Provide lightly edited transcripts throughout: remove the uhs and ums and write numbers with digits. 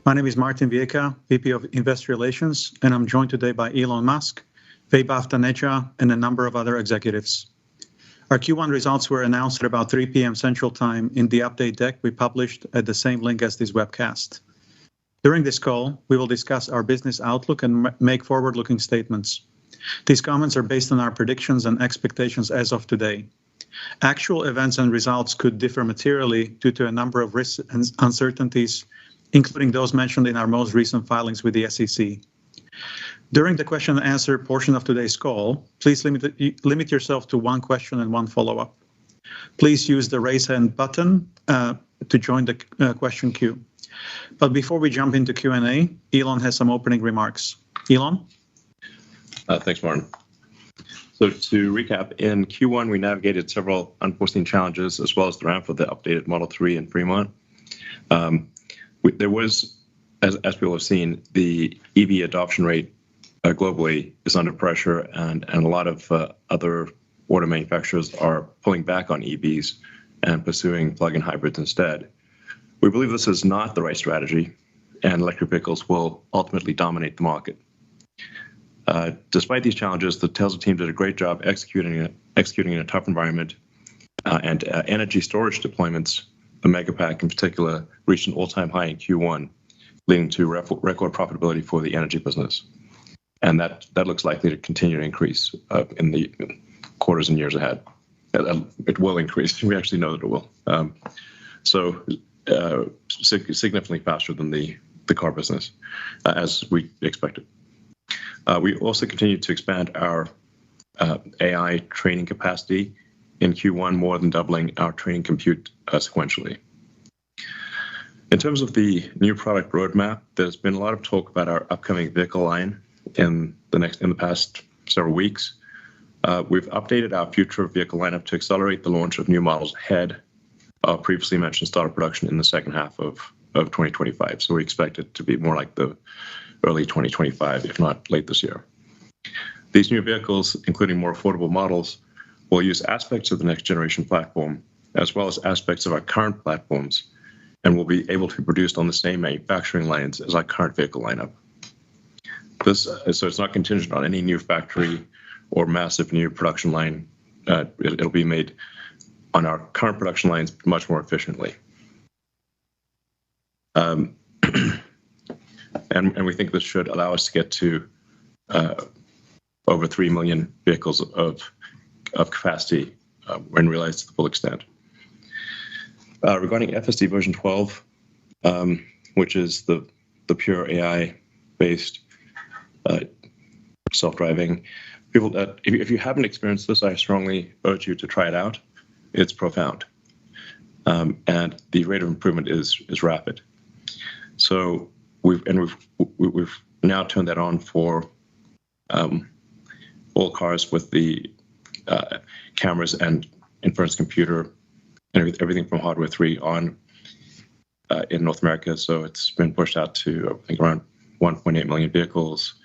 My name is Martin Viecha, VP of Investor Relations, and I'm joined today by Elon Musk, Vaibhav Taneja, and a number of other executives. Our Q1 results were announced at about 3 p.m. Central Time in the update deck we published at the same link as this webcast. During this call, we will discuss our business outlook and make forward-looking statements. These comments are based on our predictions and expectations as of today. Actual events and results could differ materially due to a number of risks and uncertainties, including those mentioned in our most recent filings with the SEC. During the question and answer portion of today's call, please limit yourself to one question and one follow-up. Please use the raise hand button to join the question queue. But before we jump into Q&A, Elon has some opening remarks. Elon? Thanks, Martin. So to recap, in Q1, we navigated several unforeseen challenges as well as the ramp of the updated Model 3 in Fremont. There was, as people have seen, the EV adoption rate globally is under pressure, and a lot of other auto manufacturers are pulling back on EVs and pursuing plug-in hybrids instead. We believe this is not the right strategy, and electric vehicles will ultimately dominate the market. Despite these challenges, the Tesla team did a great job executing in a tough environment, and energy storage deployments, the Megapack in particular, reached an all-time high in Q1, leading to record profitability for the energy business. And that looks likely to continue to increase in the quarters and years ahead. It will increase. We actually know that it will. Significantly faster than the car business, as we expected. We also continue to expand our AI training capacity in Q1, more than doubling our training compute sequentially. In terms of the new product roadmap, there's been a lot of talk about our upcoming vehicle line in the past several weeks. We've updated our future vehicle lineup to accelerate the launch of new models ahead of previously mentioned start of production in the second half of 2025. So we expect it to be more like the early 2025, if not late this year. These new vehicles, including more affordable models, will use aspects of the next generation platform, as well as aspects of our current platforms, and will be able to be produced on the same manufacturing lines as our current vehicle lineup. So it's not contingent on any new factory or massive new production line. It'll be made on our current production lines much more efficiently. And we think this should allow us to get to over 3 million vehicles of capacity when realized to the full extent. Regarding FSD version 12, which is the pure AI-based self-driving, people that if you haven't experienced this, I strongly urge you to try it out. It's profound, and the rate of improvement is rapid. So we've now turned that on for all cars with the cameras and inference computer and everything from hardware 3 on in North America. So it's been pushed out to, I think, around 1.8 million vehicles,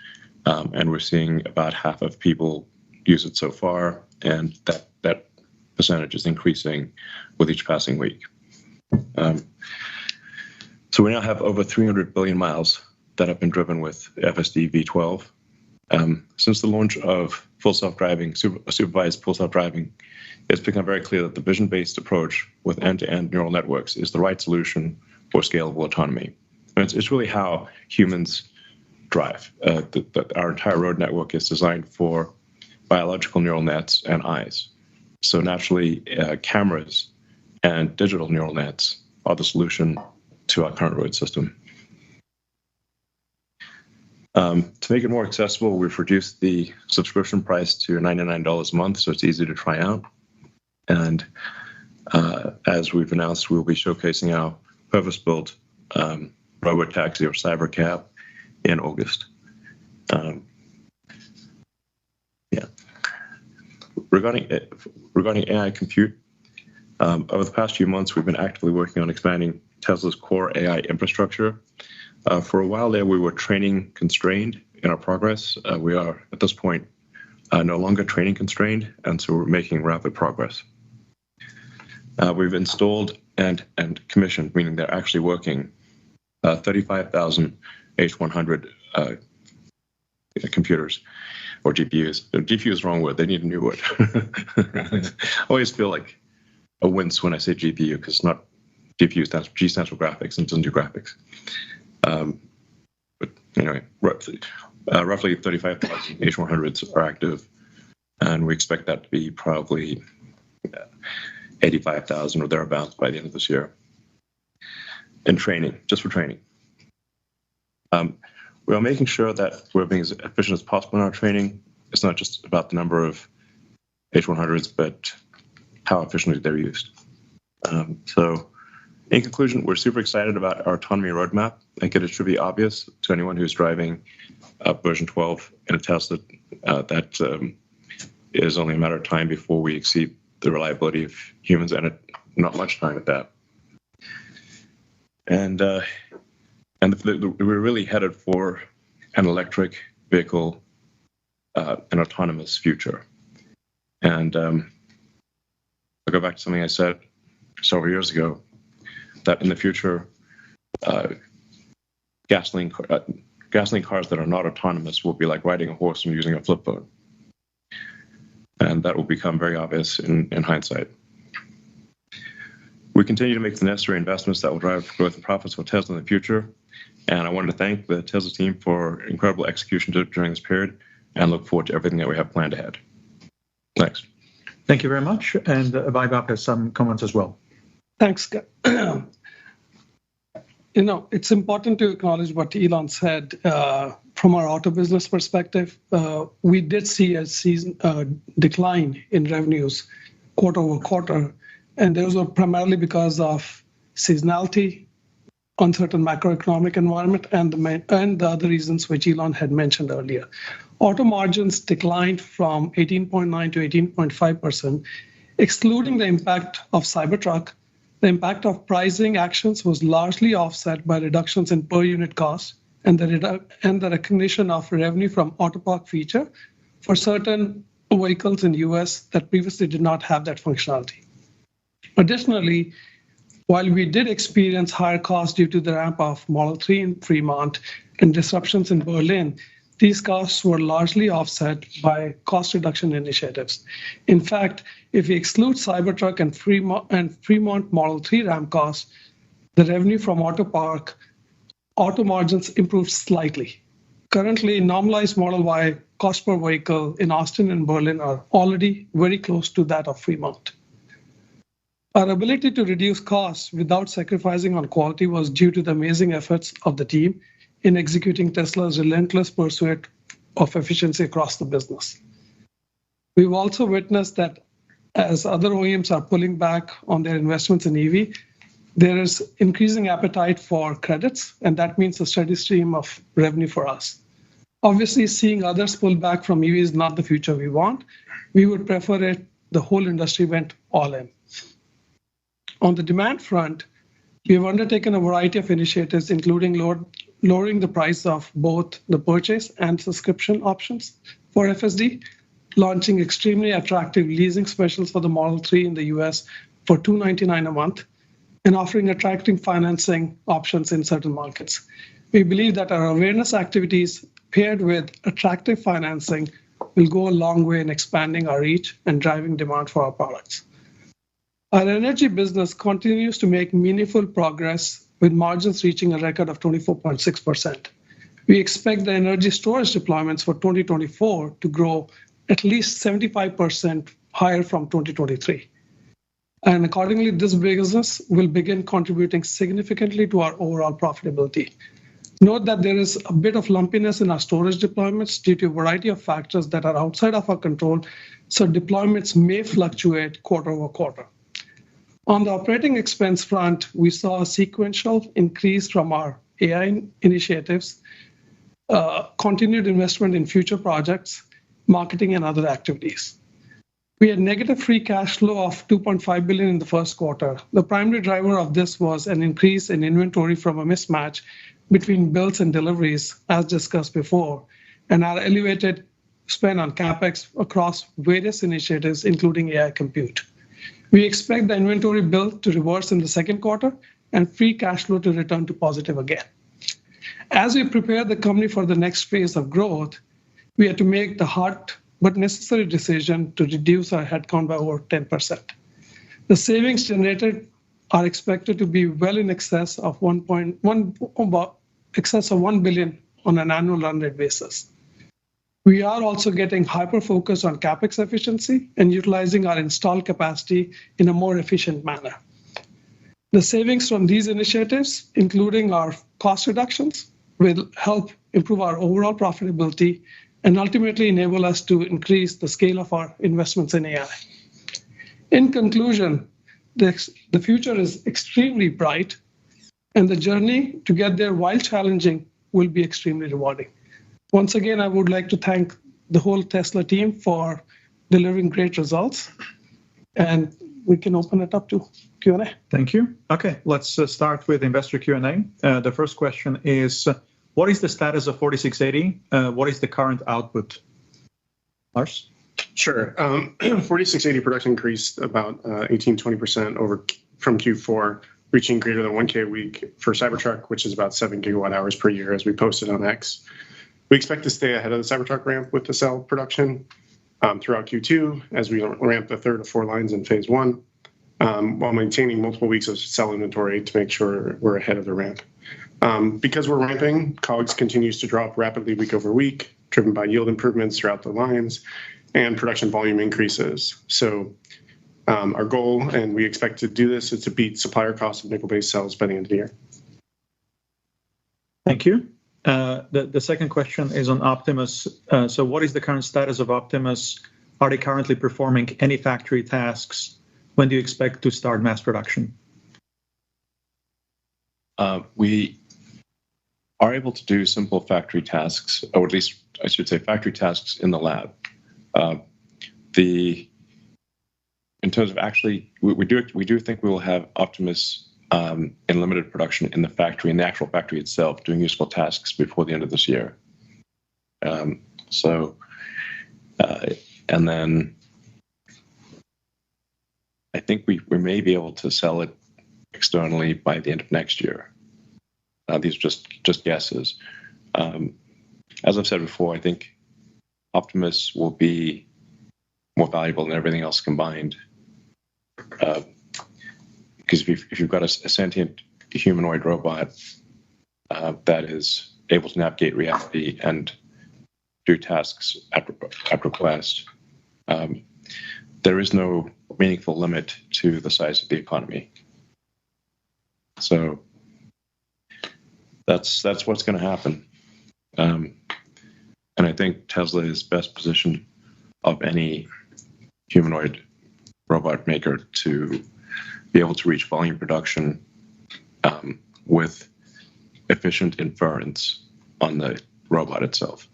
and we're seeing about half of people use it so far, and that percentage is increasing with each passing week. So we now have over 300 billion miles that have been driven with FSD V12. Since the launch of full self-driving, supervised full self-driving, it's become very clear that the vision-based approach with end-to-end neural networks is the right solution for scalable autonomy. And it's really how humans drive. Our entire road network is designed for biological neural nets and eyes. So naturally, cameras and digital neural nets are the solution to our current road system. To make it more accessible, we've reduced the subscription price to $99 a month, so it's easy to try out. And as we've announced, we'll be showcasing our purpose-built robotaxi or cybercab in August. Regarding AI compute, over the past few months, we've been actively working on expanding Tesla's core AI infrastructure. For a while there, we were training constrained in our progress. We are, at this point, no longer training constrained, and so we're making rapid progress. We've installed and commissioned, meaning they're actually working, 35,000 H100 computers or GPUs. GPU is the wrong word. They need a new word. I always feel like a wince when I say GPU because it's not GPU stands for G stands for graphics and doesn't do graphics. But anyway, roughly 35,000 H100s are active, and we expect that to be probably 85,000 or thereabouts by the end of this year. In training, just for training. We are making sure that we're being as efficient as possible in our training. It's not just about the number of H100s, but how efficiently they're used. So in conclusion, we're super excited about our autonomy roadmap. I think it should be obvious to anyone who's driving version 12 in a Tesla that is only a matter of time before we exceed the reliability of humans, and not much time at that. And we're really headed for an electric vehicle, an autonomous future. And I'll go back to something I said several years ago, that in the future, gasoline cars that are not autonomous will be like riding a horse and using a flip phone. And that will become very obvious in hindsight. We continue to make the necessary investments that will drive growth and profits for Tesla in the future. And I wanted to thank the Tesla team for incredible execution during this period and look forward to everything that we have planned ahead. Thanks. Thank you very much. And Vaibhav has some comments as well. Thanks. It's important to acknowledge what Elon said. From our auto business perspective, we did see a decline in revenues quarter over quarter, and those were primarily because of seasonality, uncertain macroeconomic environment, and the other reasons which Elon had mentioned earlier. Auto margins declined from 18.9 to 18.5%, excluding the impact of Cybertruck. The impact of pricing actions was largely offset by reductions in per unit cost and the recognition of revenue from Autopark feature for certain vehicles in the US that previously did not have that functionality. Additionally, while we did experience higher costs due to the ramp of Model 3 in Fremont and disruptions in Berlin, these costs were largely offset by cost reduction initiatives. In fact, if we exclude Cybertruck and Fremont Model 3 ramp costs, the revenue from Autopark, auto margins improved slightly. Currently, normalized Model Y cost per vehicle in Austin and Berlin are already very close to that of Fremont. Our ability to reduce costs without sacrificing on quality was due to the amazing efforts of the team in executing Tesla's relentless pursuit of efficiency across the business. We've also witnessed that as other OEMs are pulling back on their investments in EV, there is increasing appetite for credits, and that means a steady stream of revenue for us. Obviously, seeing others pull back from EV is not the future we want. We would prefer it the whole industry went all in. On the demand front, we have undertaken a variety of initiatives, including lowering the price of both the purchase and subscription options for FSD, launching extremely attractive leasing specials for the Model 3 in the US for $299 a month, and offering attractive financing options in certain markets. We believe that our awareness activities paired with attractive financing will go a long way in expanding our reach and driving demand for our products. Our energy business continues to make meaningful progress with margins reaching a record of 24.6%. We expect the energy storage deployments for 2024 to grow at least 75% higher from 2023. And accordingly, this business will begin contributing significantly to our overall profitability. Note that there is a bit of lumpiness in our storage deployments due to a variety of factors that are outside of our control, so deployments may fluctuate quarter over quarter. On the operating expense front, we saw a sequential increase from our AI initiatives, continued investment in future projects, marketing, and other activities. We had negative free cash flow of $2.5 billion in the first quarter. The primary driver of this was an increase in inventory from a mismatch between builds and deliveries, as discussed before, and our elevated spend on CapEx across various initiatives, including AI compute. We expect the inventory build to reverse in the second quarter and free cash flow to return to positive again. As we prepare the company for the next phase of growth, we had to make the hard but necessary decision to reduce our headcount by over 10%. The savings generated are expected to be well in excess of $1 billion on an annual run rate basis. We are also getting hyper-focused on CapEx efficiency and utilizing our installed capacity in a more efficient manner. The savings from these initiatives, including our cost reductions, will help improve our overall profitability and ultimately enable us to increase the scale of our investments in AI. In conclusion, the future is extremely bright, and the journey to get there, while challenging, will be extremely rewarding. Once again, I would like to thank the whole Tesla team for delivering great results, and we can open it up to Q&A. Thank you. Okay, let's start with investor Q&A. The first question is, what is the status of 4680? What is the current output? Lars? Sure. 4680 production increased about 18-20% from Q4, reaching greater than 1K a week for Cybertruck, which is about 7 gigawatt hours per year, as we posted on X. We expect to stay ahead of the Cybertruck ramp with the cell production throughout Q2 as we ramp the 3rd of 4 lines in phase 1, while maintaining multiple weeks of cell inventory to make sure we're ahead of the ramp. Because we're ramping, COGS continues to drop rapidly week over week, driven by yield improvements throughout the lines and production volume increases. So our goal, and we expect to do this, is to beat supplier costs of nickel-based cells by the end of the year. Thank you. The second question is on Optimus. So what is the current status of Optimus? Are they currently performing any factory tasks? When do you expect to start mass production? We are able to do simple factory tasks, or at least I should say factory tasks in the lab. In terms of actually, we do think we will have Optimus in limited production in the actual factory itself, doing useful tasks before the end of this year. And then I think we may be able to sell it externally by the end of next year. These are just guesses. As I've said before, I think Optimus will be more valuable than everything else combined. Because if you've got a sentient humanoid robot that is able to navigate reality and do tasks at request, there is no meaningful limit to the size of the economy. So that's what's going to happen. And I think Tesla is best positioned of any humanoid robot maker to be able to reach volume production with efficient inference on the robot itself.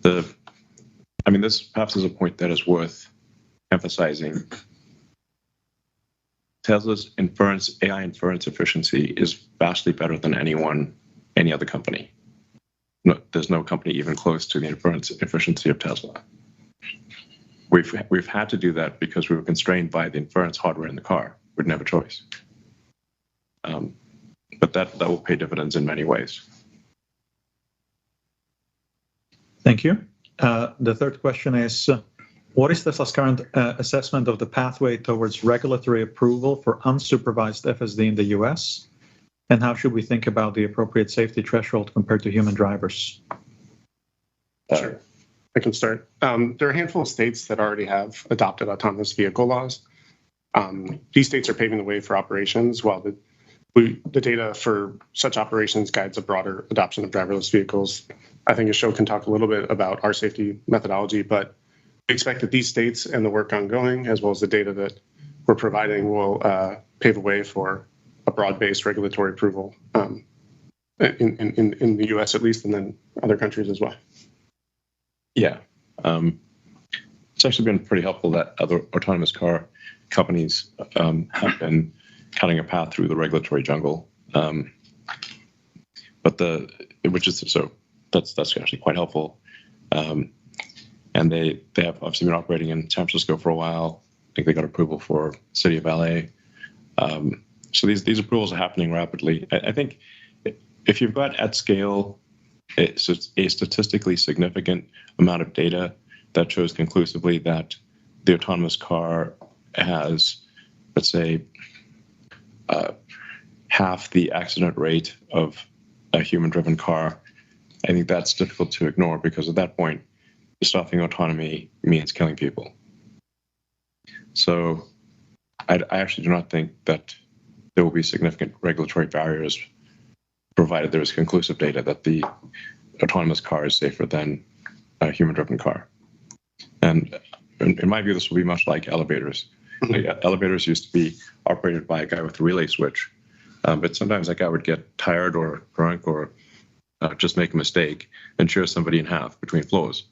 This perhaps is a point that is worth emphasizing. Tesla's AI inference efficiency is vastly better than any other company. No, there's no company even close to the inference efficiency of Tesla. We've had to do that because we were constrained by the inference hardware in the car. We didn't have a choice. But that will pay dividends in many ways. Thank you. The third question is, what is Tesla's current assessment of the pathway towards regulatory approval for unsupervised FSD in the US? And how should we think about the appropriate safety threshold compared to human drivers? Sure. I can start. There are a handful of states that already have adopted autonomous vehicle laws. These states are paving the way for operations, while the data for such operations guides a broader adoption of driverless vehicles. I think Ashok can talk a little bit about our safety methodology, but we expect that these states and the work ongoing, as well as the data that we're providing, will pave the way for a broad-based regulatory approval in the US at least, and then other countries as well. Yeah. It's actually been pretty helpful that other autonomous car companies have been cutting a path through the regulatory jungle. That's actually quite helpful. And they have obviously been operating in San Francisco for a while. I think they got approval for City of LA. So these approvals are happening rapidly. I think if you've got at scale it's a statistically significant amount of data that shows conclusively that the autonomous car has, let's say, half the accident rate of a human-driven car, I think that's difficult to ignore, because at that point, stopping autonomy means killing people. So I actually do not think that there will be significant regulatory barriers, provided there is conclusive data that the autonomous car is safer than a human-driven car. And in my view, this will be much like elevators. Like, elevators used to be operated by a guy with a relay switch, but sometimes that guy would get tired or drunk or just make a mistake and shear somebody in half between floors.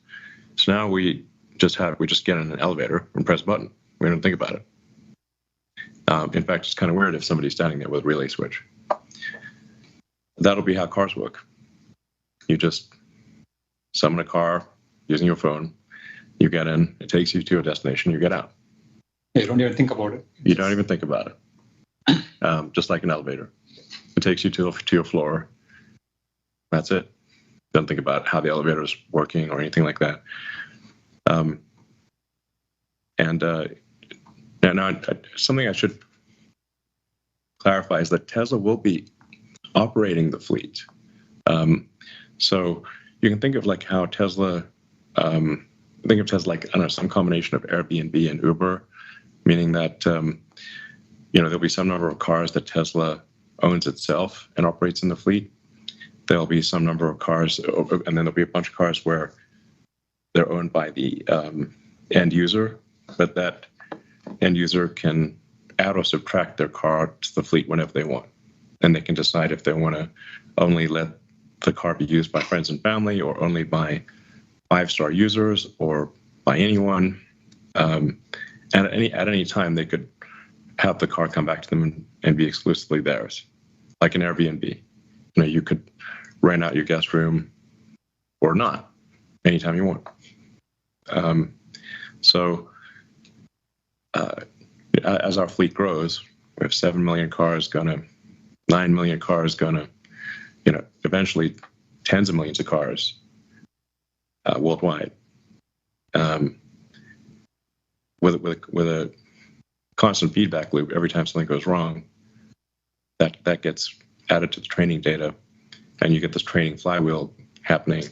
So now we just get in an elevator and press a button. We don't think about it. In fact, it's kind of weird if somebody's standing there with a relay switch. That'll be how cars work. You just summon a car using your phone. You get in, it takes you to a destination, you get out. You don't even think about it. You don't even think about it. Just like an elevator. It takes you to your floor. That's it. Don't think about how the elevator is working or anything like that. Now, something I should clarify is that Tesla will be operating the fleet. So you can think of like how Tesla, think of Tesla like, I don't know, some combination of Airbnb and Uber, meaning that, there'll be some number of cars that Tesla owns itself and operates in the fleet. There'll be some number of cars, and then there'll be a bunch of cars where they're owned by the end user, but that end user can add or subtract their car to the fleet whenever they want. And they can decide if they want to only let the car be used by friends and family, or only by 5-star users, or by anyone. And at any time, they could have the car come back to them and be exclusively theirs, like an Airbnb. You could rent out your guest room or not anytime you want. As our fleet grows, we have 7 million cars, 9 million cars, eventually tens of millions of cars worldwide. With a constant feedback loop, every time something goes wrong, that gets added to the training data, and you get this training flywheel happening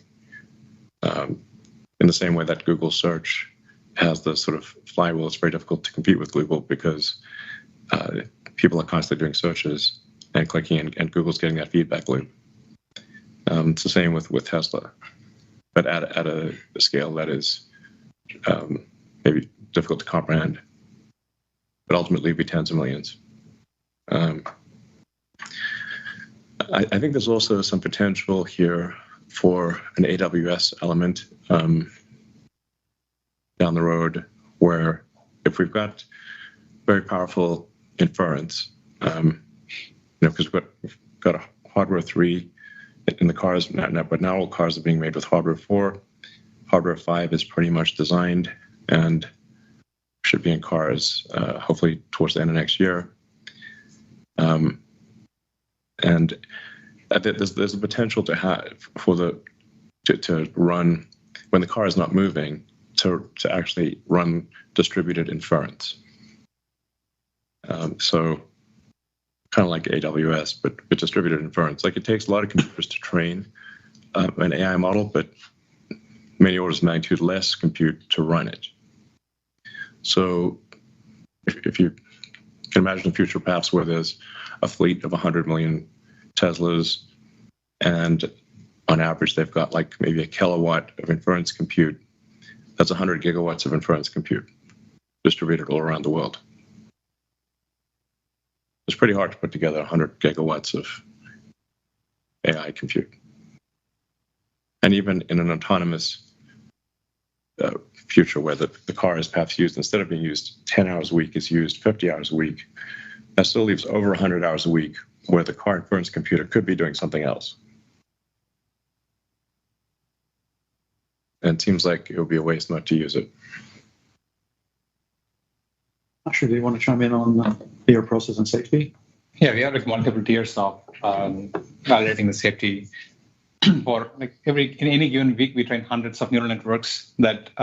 in the same way that Google search has the sort of flywheel. It's very difficult to compete with Google because people are constantly doing searches and clicking, and Google's getting that feedback loop. It's the same with Tesla, but at a scale that is maybe difficult to comprehend, but ultimately be tens of millions. I think there's also some potential here for an AWS element down the road, where if we've got very powerful inference, because we've got a hardware 3 in the cars, but now all cars are being made with hardware 4. Hardware 5 is pretty much designed and should be in cars hopefully towards the end of next year. And there's a potential to have to run, when the car is not moving, to actually run distributed inference. So kind of like AWS, but distributed inference. Like, it takes a lot of computers to train an AI model, but many orders of magnitude less compute to run it. So if you can imagine a future perhaps where there's a fleet of 100 million Teslas, and on average they've got like maybe a kilowatt of inference compute, that's 100 gigawatts of inference compute distributed all around the world. It's pretty hard to put together 100 gigawatts of AI compute. And even in an autonomous future where the car is perhaps used, instead of being used 10 hours a week, is used 50 hours a week, that still leaves over 100 hours a week where the car inference computer could be doing something else. And it seems like it would be a waste not to use it. Asher, do you want to chime in on tier process and safety? Yeah, we have like multiple tiers of validating the safety. for like in any given week, we train hundreds of neural networks that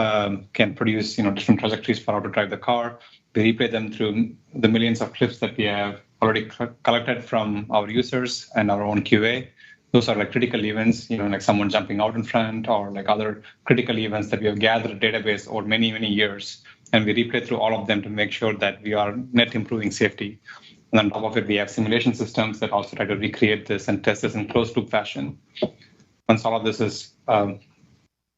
can produce different trajectories for how to drive the car. We replay them through the millions of clips that we have already collected from our users and our own QA. Those are like critical events, like someone jumping out in front, or like other critical events that we have gathered a database over many, many years. And we replay through all of them to make sure that we are net improving safety. And on top of it, we have simulation systems that also try to recreate this and test this in closed loop fashion. Once all of this is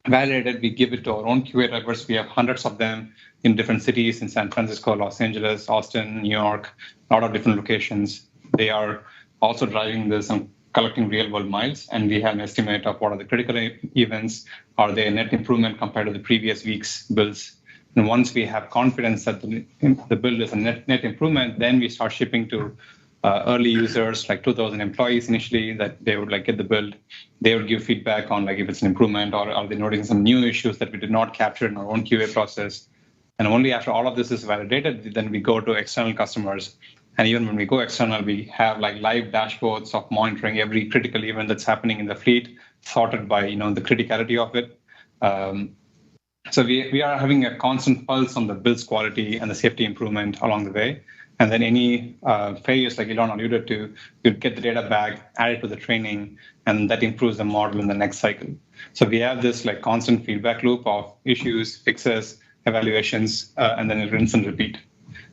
validated, we give it to our own QA drivers. We have hundreds of them in different cities in San Francisco, Los Angeles, Austin, New York, a lot of different locations. They are also driving this and collecting real world miles. And we have an estimate of what are the critical events. Are they a net improvement compared to the previous week's builds? And once we have confidence that the build is a net improvement, then we start shipping to early users, like 2,000 employees initially, that they would like get the build. They would give feedback on like if it's an improvement, or are they noticing some new issues that we did not capture in our own QA process. And only after all of this is validated, then we go to external customers. And even when we go external, we have like live dashboards of monitoring every critical event that's happening in the fleet, sorted by the criticality of it. So we are having a constant pulse on the build's quality and the safety improvement along the way. And then any failures, like Elon alluded to, you get the data back, add it to the training, and that improves the model in the next cycle. So we have this like constant feedback loop of issues, fixes, evaluations, and then it rinse and repeat.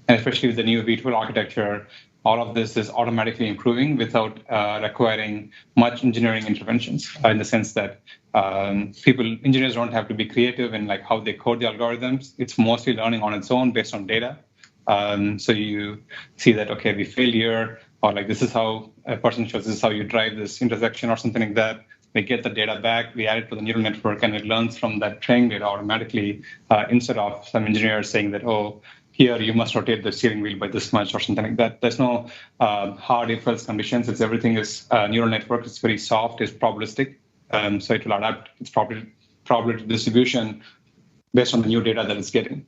And especially with the new V2 architecture, all of this is automatically improving without requiring much engineering interventions, in the sense that engineers don't have to be creative in like how they code the algorithms. It's mostly learning on its own based on data. So you see that, okay, we failed here, or like this is how a person shows, this is how you drive this intersection or something like that. We get the data back, we add it to the neural network, and it learns from that training data automatically, instead of some engineers saying that, oh, here you must rotate the steering wheel by this much or something like that. There's no hard if-else conditions. Everything is neural network. It's very soft, it's probabilistic. So it will adapt its probability distribution based on the new data that it's getting.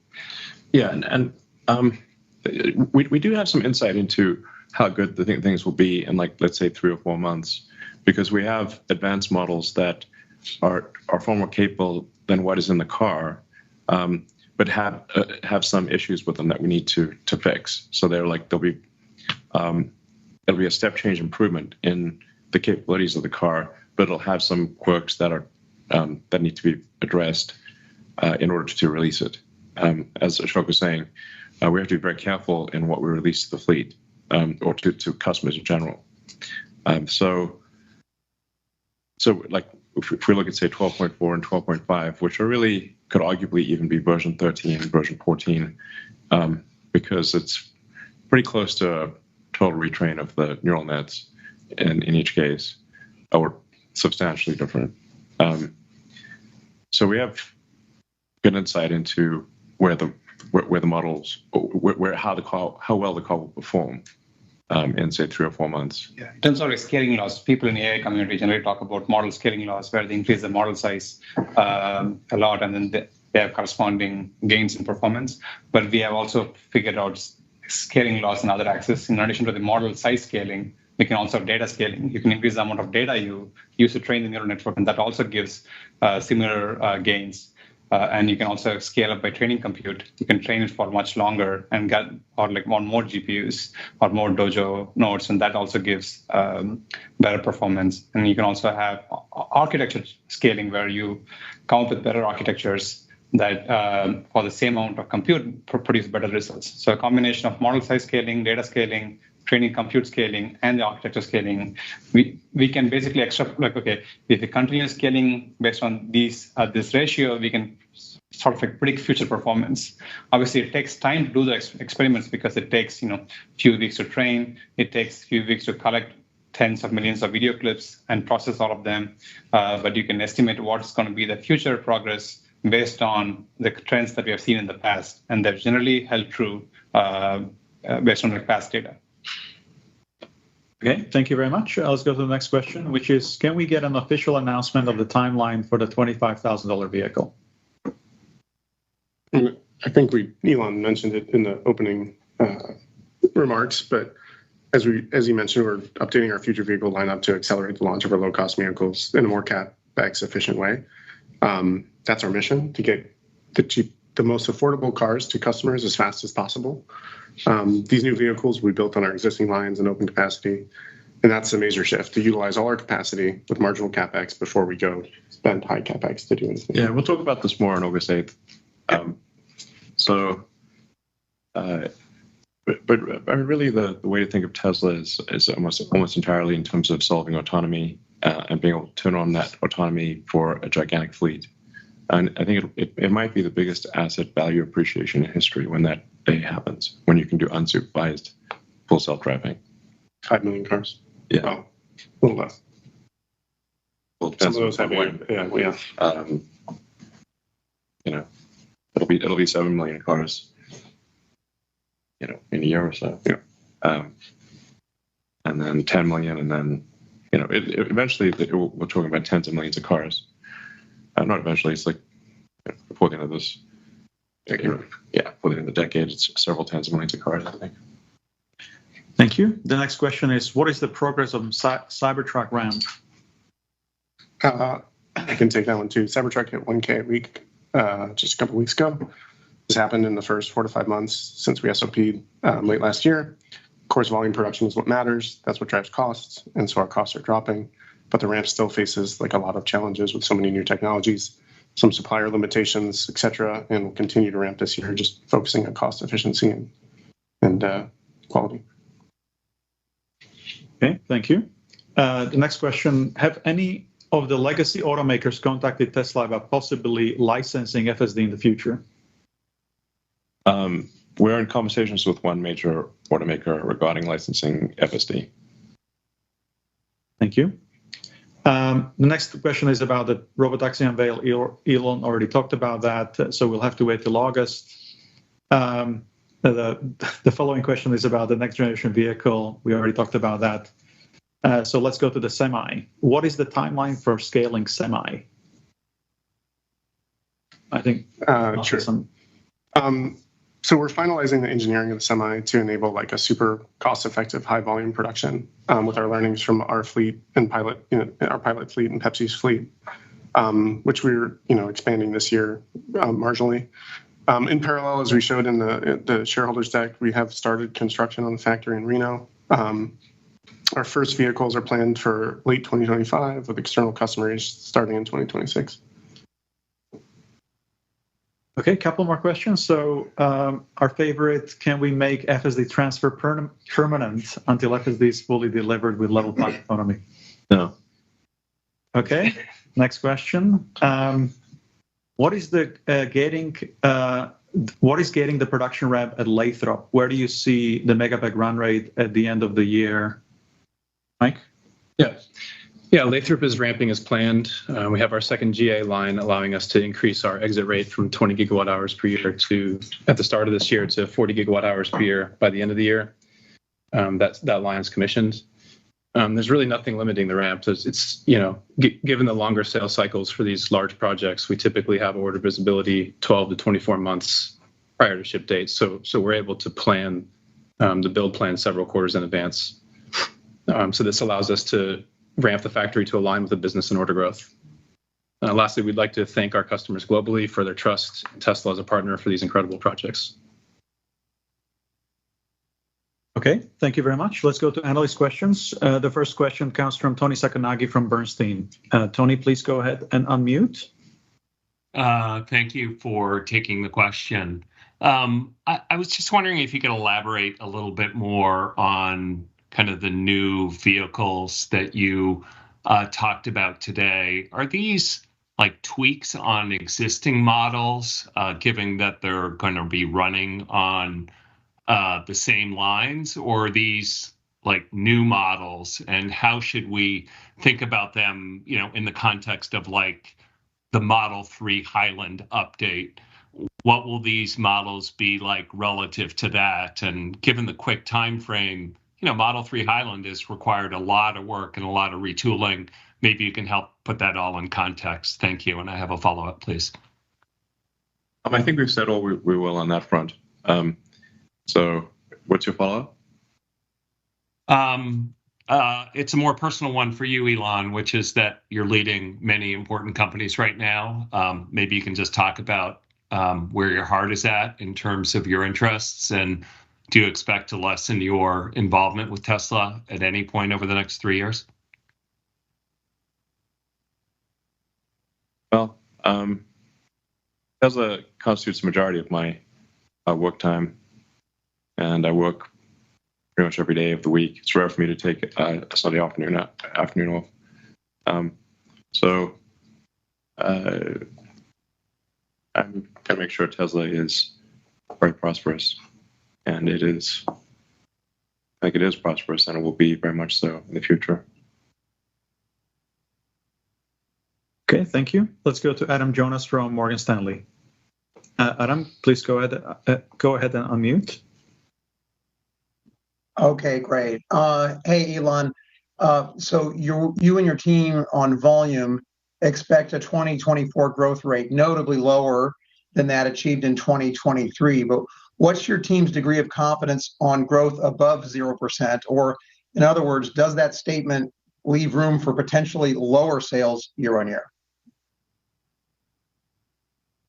Yeah, and we do have some insight into how good the things will be in, like, let's say 3 or 4 months, because we have advanced models that are far more capable than what is in the car, but have some issues with them that we need to fix. So there'll be a step change improvement in the capabilities of the car, but it'll have some quirks that are that need to be addressed in order to release it. As Ashok was saying, we have to be very careful in what we release to the fleet, or to customers in general. So like if we look at say 12.4 and 12.5, which are really could arguably even be version 13, version 14, because it's pretty close to a total retrain of the neural nets in each case, or substantially different. So we have good insight into where the models, how well the car will perform in say 3 or 4 months. Yeah, in terms of scaling laws, people in the AI community generally talk about model scaling laws, where they increase the model size a lot, and then they have corresponding gains in performance. But we have also figured out scaling laws in other axes. In addition to the model size scaling, we can also have data scaling. You can increase the amount of data you use to train the neural network, and that also gives similar gains. And you can also scale up by training compute. You can train it for much longer and want more GPUs or more Dojo nodes, and that also gives better performance. And you can also have architecture scaling, where you come up with better architectures that for the same amount of compute produce better results. So a combination of model size scaling, data scaling, training compute scaling, and the architecture scaling, we can basically extrapolate, okay, if we continue scaling based on this ratio, we can sort of predict future performance. Obviously, it takes time to do the experiments, because it takes few weeks to train. It takes few weeks to collect tens of millions of video clips and process all of them. But you can estimate what's going to be the future progress based on the trends that we have seen in the past, and they've generally held true based on the past data. Okay, thank you very much. Let's go to the next question, which is, can we get an official announcement of the timeline for the $25,000 vehicle? I think Elon mentioned it in the opening remarks, but As you mentioned, we're updating our future vehicle lineup to accelerate the launch of our low-cost vehicles in a more CapEx efficient way. That's our mission, to get the most affordable cars to customers as fast as possible. These new vehicles we built on our existing lines and open capacity, and that's a major shift, to utilize all our capacity with marginal CapEx before we go spend high CapEx to do anything. Yeah, we'll talk about this more on August 8th. But I mean, really, the way to think of Tesla is almost entirely in terms of solving autonomy and being able to turn on that autonomy for a gigantic fleet. And I think it might be the biggest asset value appreciation in history when that day happens, when you can do unsupervised full self-driving. 5 million cars. Yeah. Oh, a little less. Well, Some of those have, yeah. It'll be 7 million cars, in a year or so. Yeah. And then 10 million, and then, eventually we're talking about tens of millions of cars. Not eventually, it's like before the end of this decade. Yeah, before the end of the decade, it's several tens of millions of cars, I think. Thank you. The next question is, what is the progress of Cybertruck ramp? I can take that one too. Cybertruck hit 1K a week just a couple weeks ago. This happened in the first 4 to 5 months since we SOP'd late last year. Of course, volume production is what matters. That's what drives costs, and so our costs are dropping. But the ramp still faces a lot of challenges with so many new technologies, some supplier limitations, et cetera, and we'll continue to ramp this year, just focusing on cost efficiency and quality. Okay, thank you. The next question, have any of the legacy automakers contacted Tesla about possibly licensing FSD in the future? We're in conversations with one major automaker regarding licensing FSD. Thank you. The next question is about the robotaxi unveil. Elon already talked about that, so we'll have to wait till August. The following question is about the next generation vehicle. We already talked about that. So let's go to the Semi. What is the timeline for scaling Semi? I think. Sure. So we're finalizing the engineering of the Semi to enable a super cost-effective, high-volume production with our learnings from our fleet and our pilot fleet and Pepsi's fleet, which we're expanding this year marginally. In parallel, as we showed in the shareholders deck, we have started construction on the factory in Reno. Our first vehicles are planned for late 2025 with external customers starting in 2026. Okay, couple more questions. So our favorite, can we make FSD transfer permanent until FSD is fully delivered with level 5 autonomy? No. Okay, next question. What is gating the production ramp at Lathrop? Where do you see the megapack run rate at the end of the year? Mike? Yeah, Lathrop is ramping as planned. We have our second GA line allowing us to increase our exit rate from 20 gigawatt hours per year at the start of this year to 40 gigawatt hours per year by the end of the year. That line's commissioned. There's really nothing limiting the ramp. It's given the longer sales cycles for these large projects, we typically have order visibility 12 to 24 months prior to ship dates. So we're able to plan the build plan several quarters in advance. So this allows us to ramp the factory to align with the business and order growth. Lastly, we'd like to thank our customers globally for their trust in Tesla as a partner for these incredible projects. Okay, thank you very much. Let's go to analyst questions. The first question comes from Tony Sacconaghi from Bernstein. Tony, please go ahead and unmute. Thank you for taking the question. I was just wondering if you could elaborate a little bit more on kind of the new vehicles that you talked about today. Are these tweaks on existing models, given that they're going to be running on the same lines, or are these new models, and how should we think about them, in the context of the Model 3 Highland update? What will these models be like relative to that? And given the quick time frame, Model 3 Highland has required a lot of work and a lot of retooling. Maybe you can help put that all in context. Thank you. And I have a follow-up, please. I think we've said all we will on that front. So what's your follow-up? It's a more personal one for you, Elon, which is that you're leading many important companies right now. Maybe you can just talk about where your heart is at in terms of your interests, and do you expect to lessen your involvement with Tesla at any point over the next 3 years? Well, Tesla constitutes the majority of my work time, and I work pretty much every day of the week. It's rare for me to take a Sunday afternoon off. So I'm going to make sure Tesla is very prosperous, and I think it is prosperous, and it will be very much so in the future. Okay, thank you. Let's go to Adam Jonas from Morgan Stanley. Adam, please go ahead and unmute. Okay, great. Hey, Elon. So you and your team on volume expect a 2024 growth rate notably lower than that achieved in 2023. But what's your team's degree of confidence on growth above 0%? Or in other words, does that statement leave room for potentially lower sales year on year?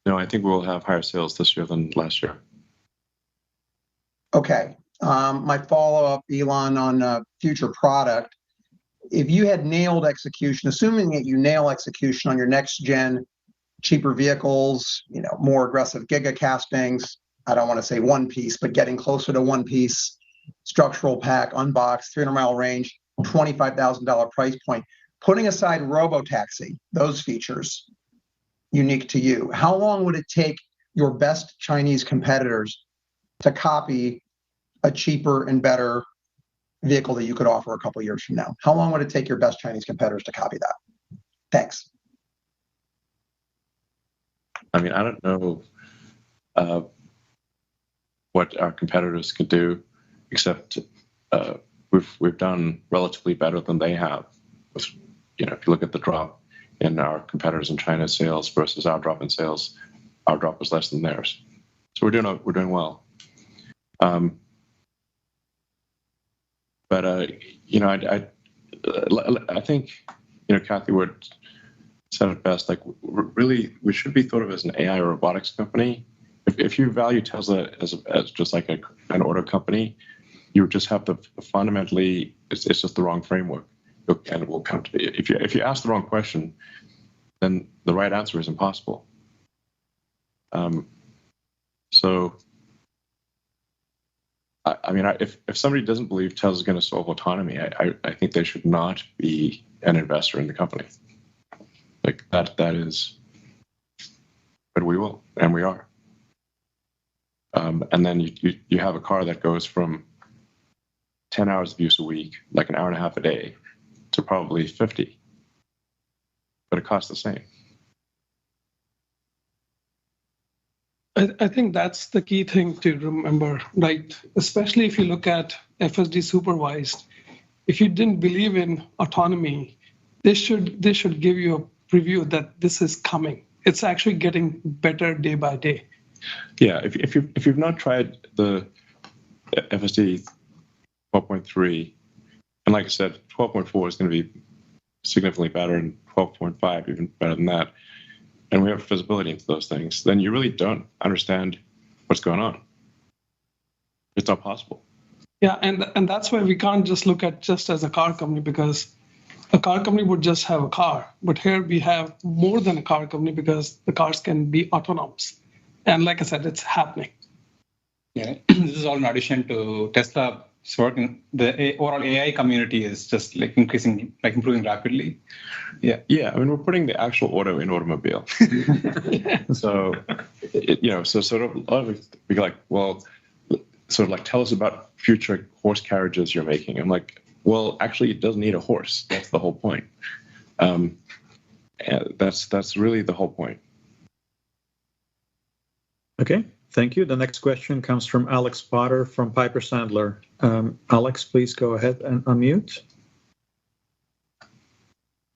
No, I think we'll have higher sales this year than last year. Okay. My follow-up, Elon, on future product. If you had nailed execution, assuming that you nail execution on your next gen, cheaper vehicles, more aggressive giga castings, I don't want to say one piece, but getting closer to one piece, structural pack, unboxed, 300-mile range, $25,000 price point, putting aside robotaxi, those features unique to you, how long would it take your best Chinese competitors to copy a cheaper and better vehicle that you could offer a couple of years from now? How long would it take your best Chinese competitors to copy that? Thanks. I mean, I don't know what our competitors could do, except we've done relatively better than they have. If you look at the drop in our competitors in China's sales versus our drop in sales, our drop was less than theirs. So we're doing well. But I think Kathy Wood said it best. Like, really, we should be thought of as an AI or robotics company. If you value Tesla as just like an auto company, you just have to fundamentally. It's just the wrong framework, and it will come to. If you ask the wrong question, then the right answer is impossible. So. I mean, if somebody doesn't believe Tesla's going to solve autonomy, I think they should not be an investor in the company. Like that is, but we will, and we are. And then you have a car that goes from 10 hours of use a week, like an hour and a half a day, to probably 50, but it costs the same. I think that's the key thing to remember, right? Especially if you look at FSD supervised. If you didn't believe in autonomy, they should give you a preview that this is coming. It's actually getting better day by day. Yeah, if you've not tried the FSD 12.3, and like I said, 12.4 is going to be significantly better, and 12.5 even better than that, and we have visibility into those things, then you really don't understand what's going on. It's not possible. Yeah, and that's why we can't just look at just as a car company, because a car company would just have a car. But here we have more than a car company, because the cars can be autonomous. And like I said, it's happening. Yeah, this is all in addition to Tesla. It's working. The overall AI community is just like improving rapidly. Yeah. Yeah. I mean, we're putting the actual auto in automobile. So, so sort of a lot of it be like, well, sort of like, tell us about future horse carriages you're making. I'm like, well, actually, it doesn't need a horse. That's the whole point. And that's really the whole point. Okay. Thank you. The next question comes from Alex Potter from Piper Sandler. Alex, please go ahead and unmute.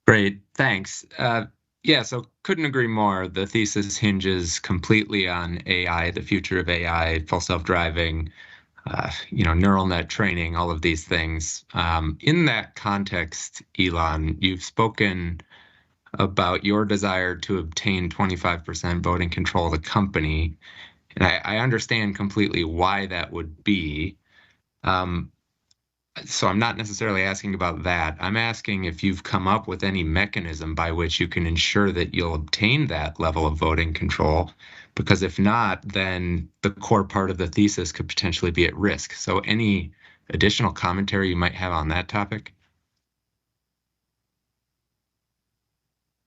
Great, thanks. So couldn't agree more. The thesis hinges completely on AI, the future of AI, full self-driving. neural net training, all of these things. In that context, Elon, you've spoken about your desire to obtain 25% voting control of the company. And I understand completely why that would be. So I'm not necessarily asking about that. I'm asking if you've come up with any mechanism by which you can ensure that you'll obtain that level of voting control, because if not, then the core part of the thesis could potentially be at risk. So any additional commentary you might have on that topic?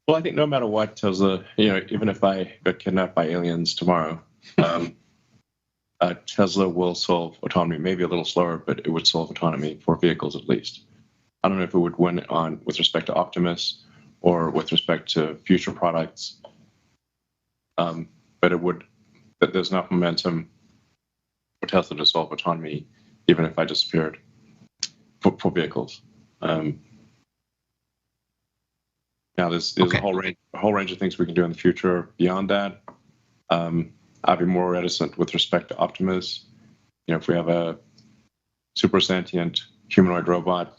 Well, I think no matter what, Tesla, even if I got kidnapped by aliens tomorrow, Tesla will solve autonomy, maybe a little slower, but it would solve autonomy for vehicles at least. I don't know if it would win on with respect to Optimus or with respect to future products, but it would. But there's enough momentum for Tesla to solve autonomy, even if I disappeared for vehicles. Now there's Okay. a whole range of things we can do in the future beyond that. I'd be more reticent with respect to Optimus. If we have a super sentient humanoid robot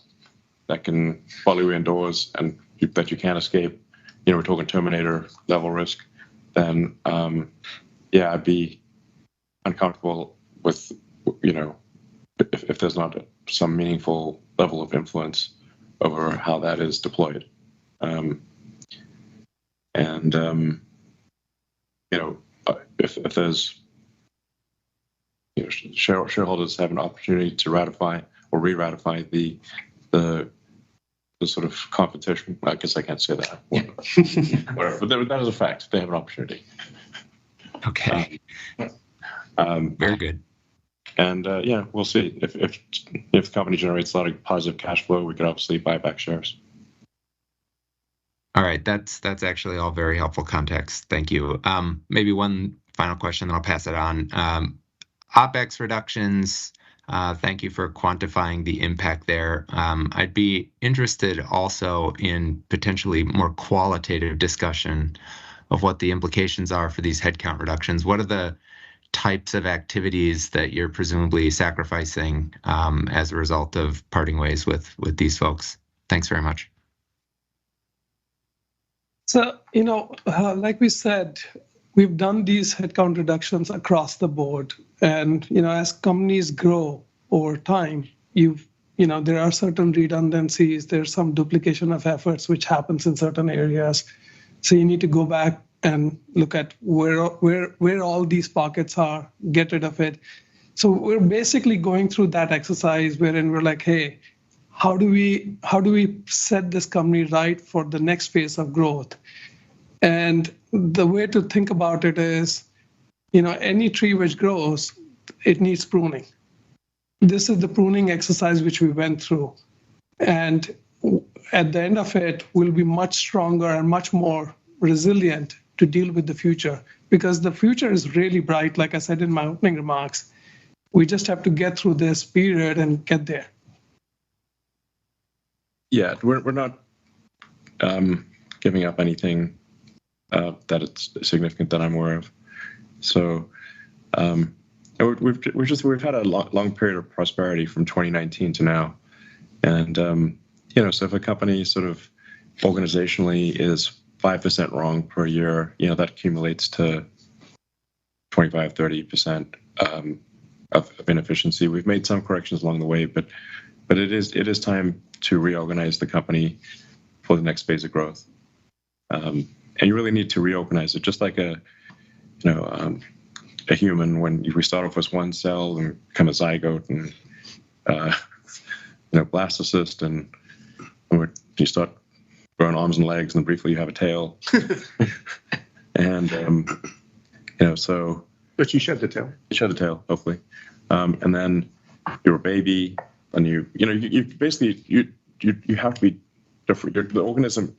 that can follow you indoors and that you can't escape, we're talking Terminator level risk, then I'd be uncomfortable with, if there's not some meaningful level of influence over how that is deployed. If there's shareholders have an opportunity to ratify or re-ratify the sort of competition, I guess I can't say that. Whatever, but that is a fact. They have an opportunity. Okay. Very good. And we'll see if the company generates a lot of positive cash flow, we could obviously buy back shares. All right, that's actually all very helpful context. Thank you. Maybe one final question, then I'll pass it on. OpEx reductions. Thank you for quantifying the impact there. I'd be interested also in potentially more qualitative discussion of what the implications are for these headcount reductions. What are the types of activities that you're presumably sacrificing as a result of parting ways with these folks? Thanks very much. So, like we said, we've done these headcount reductions across the board. And, as companies grow over time, there are certain redundancies, there's some duplication of efforts which happens in certain areas. So you need to go back and look at where all these pockets are, get rid of it. So we're basically going through that exercise wherein we're like, hey, how do we set this company right for the next phase of growth? And the way to think about it is, any tree which grows, it needs pruning. This is the pruning exercise which we went through. And at the end of it, we'll be much stronger and much more resilient to deal with the future, because the future is really bright. Like I said in my opening remarks, we just have to get through this period and get there. Yeah, we're not giving up anything that it's significant that I'm aware of. So we've had a long period of prosperity from 2019 to now, and so if a company sort of organizationally is 5% wrong per year, that accumulates to 25-30% of inefficiency. We've made some corrections along the way, but it is time to reorganize the company for the next phase of growth. And you really need to reorganize it, just like a human. When we start off as one cell and become a zygote and blastocyst, and you start growing arms and legs, and briefly you have a tail. And so. But you shed the tail. You shed the tail, hopefully, and then you're a baby. And you basically you have to be different. The organism,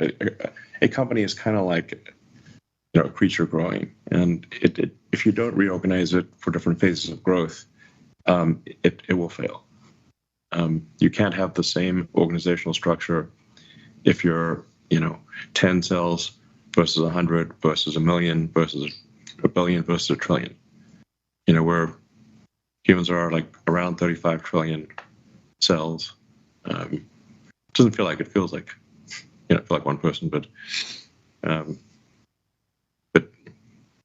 a company is kind of like a creature growing, and if you don't reorganize it for different phases of growth, it will fail. You can't have the same organizational structure if you're 10 cells versus 100 versus 1 million versus 1 billion versus 1 trillion. Where humans are like around 35 trillion cells. Doesn't feel like it feels like, feel like one person, but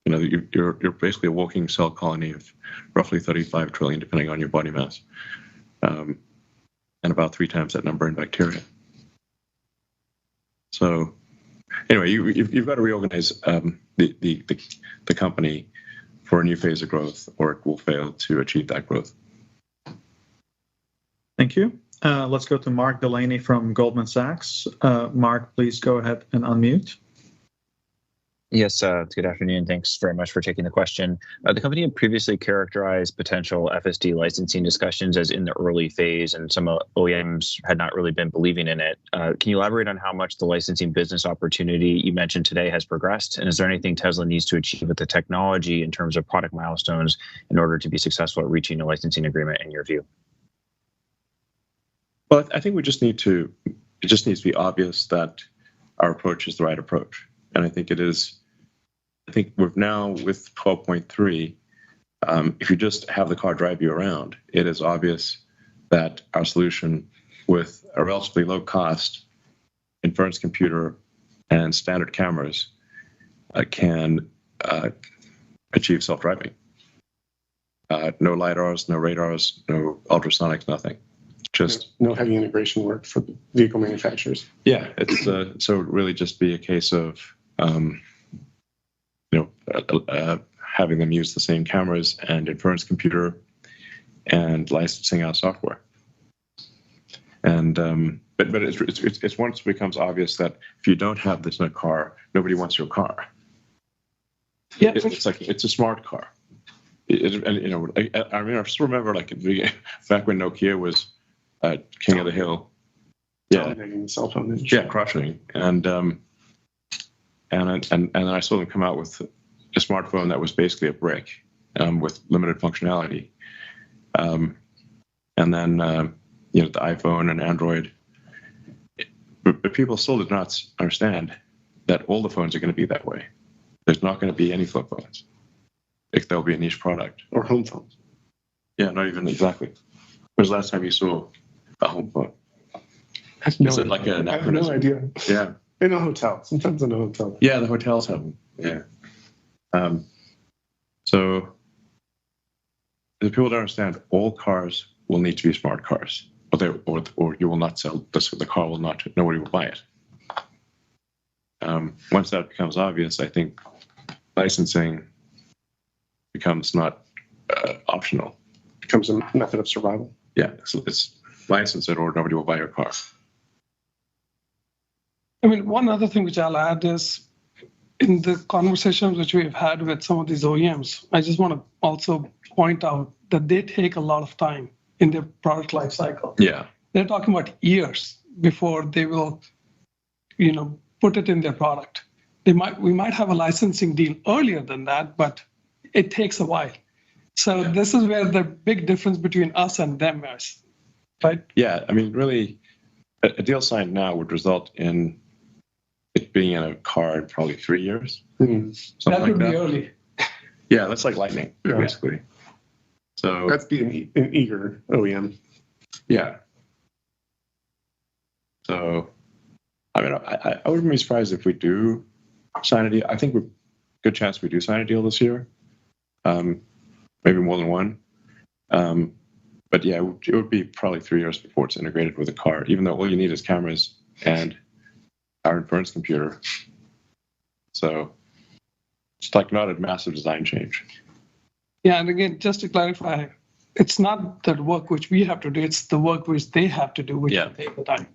you're basically a walking cell colony of roughly 35 trillion, depending on your body mass, and about 3 times that number in bacteria. So anyway, you've got to reorganize the company for a new phase of growth, or it will fail to achieve that growth. Thank you. Let's go to Mark Delaney from Goldman Sachs. Mark, please go ahead and unmute. Yes, good afternoon. Thanks very much for taking the question. The company had previously characterized potential FSD licensing discussions as in the early phase, and some OEMs had not really been believing in it. Can you elaborate on how much the licensing business opportunity you mentioned today has progressed? And is there anything Tesla needs to achieve with the technology in terms of product milestones in order to be successful at reaching a licensing agreement, in your view? Well, I think it just needs to be obvious that our approach is the right approach. And I think it is. I think we're now with 12.3. If you just have the car drive you around, it is obvious that our solution, with a relatively low cost inference computer and standard cameras, can achieve self-driving. No LiDARs, no radars, no ultrasonics, nothing. Just no heavy integration work for the vehicle manufacturers. Yeah, it's so it would really just be a case of having them use the same cameras and inference computer and licensing out software. And but it's once it becomes obvious that if you don't have this in a car, nobody wants your car. Yeah, it's like it's a smart car. I still remember back when Nokia was king of the hill. Yeah, dominating the cell phone industry. Yeah, crushing. And then I saw them come out with a smartphone that was basically a brick with limited functionality. And then the iPhone and Android. But people still did not understand that all the phones are going to be that way. There's not going to be any flip phones. There'll be a niche product. Or home phones. Yeah, not even exactly. When was the last time you saw a home phone? Is it like an anachronism? I have no idea. Yeah. In a hotel. Sometimes in a hotel. Yeah, the hotels have them. Yeah. So the people don't understand, all cars will need to be smart cars, or you will not sell this. The car will not. Nobody will buy it. Once that becomes obvious, I think licensing becomes not optional. Becomes a method of survival. Yeah, so it's license it, or nobody will buy your car. I mean, one other thing which I'll add is, in the conversations which we've had with some of these OEMs, I just want to also point out that they take a lot of time in their product life cycle. Yeah. They're talking about years before they will, put it in their product. We might have a licensing deal earlier than that, but it takes a while. So This is where the big difference between us and them is, right? Yeah, I mean, really, a deal signed now would result in it being in a car in probably 3 years. Mm-hmm. That would be early. Yeah, that's like lightning, basically. So that's being an eager OEM. Yeah. So, I mean, I wouldn't be surprised if we do sign a deal. I think we're good chance we do sign a deal this year. Maybe more than one. But yeah, it would be probably 3 years before it's integrated with a car, even though all you need is cameras and our inference computer. So it's like not a massive design change. Yeah, and again, just to clarify, it's not the work which we have to do, it's the work which they have to do, which will take the time.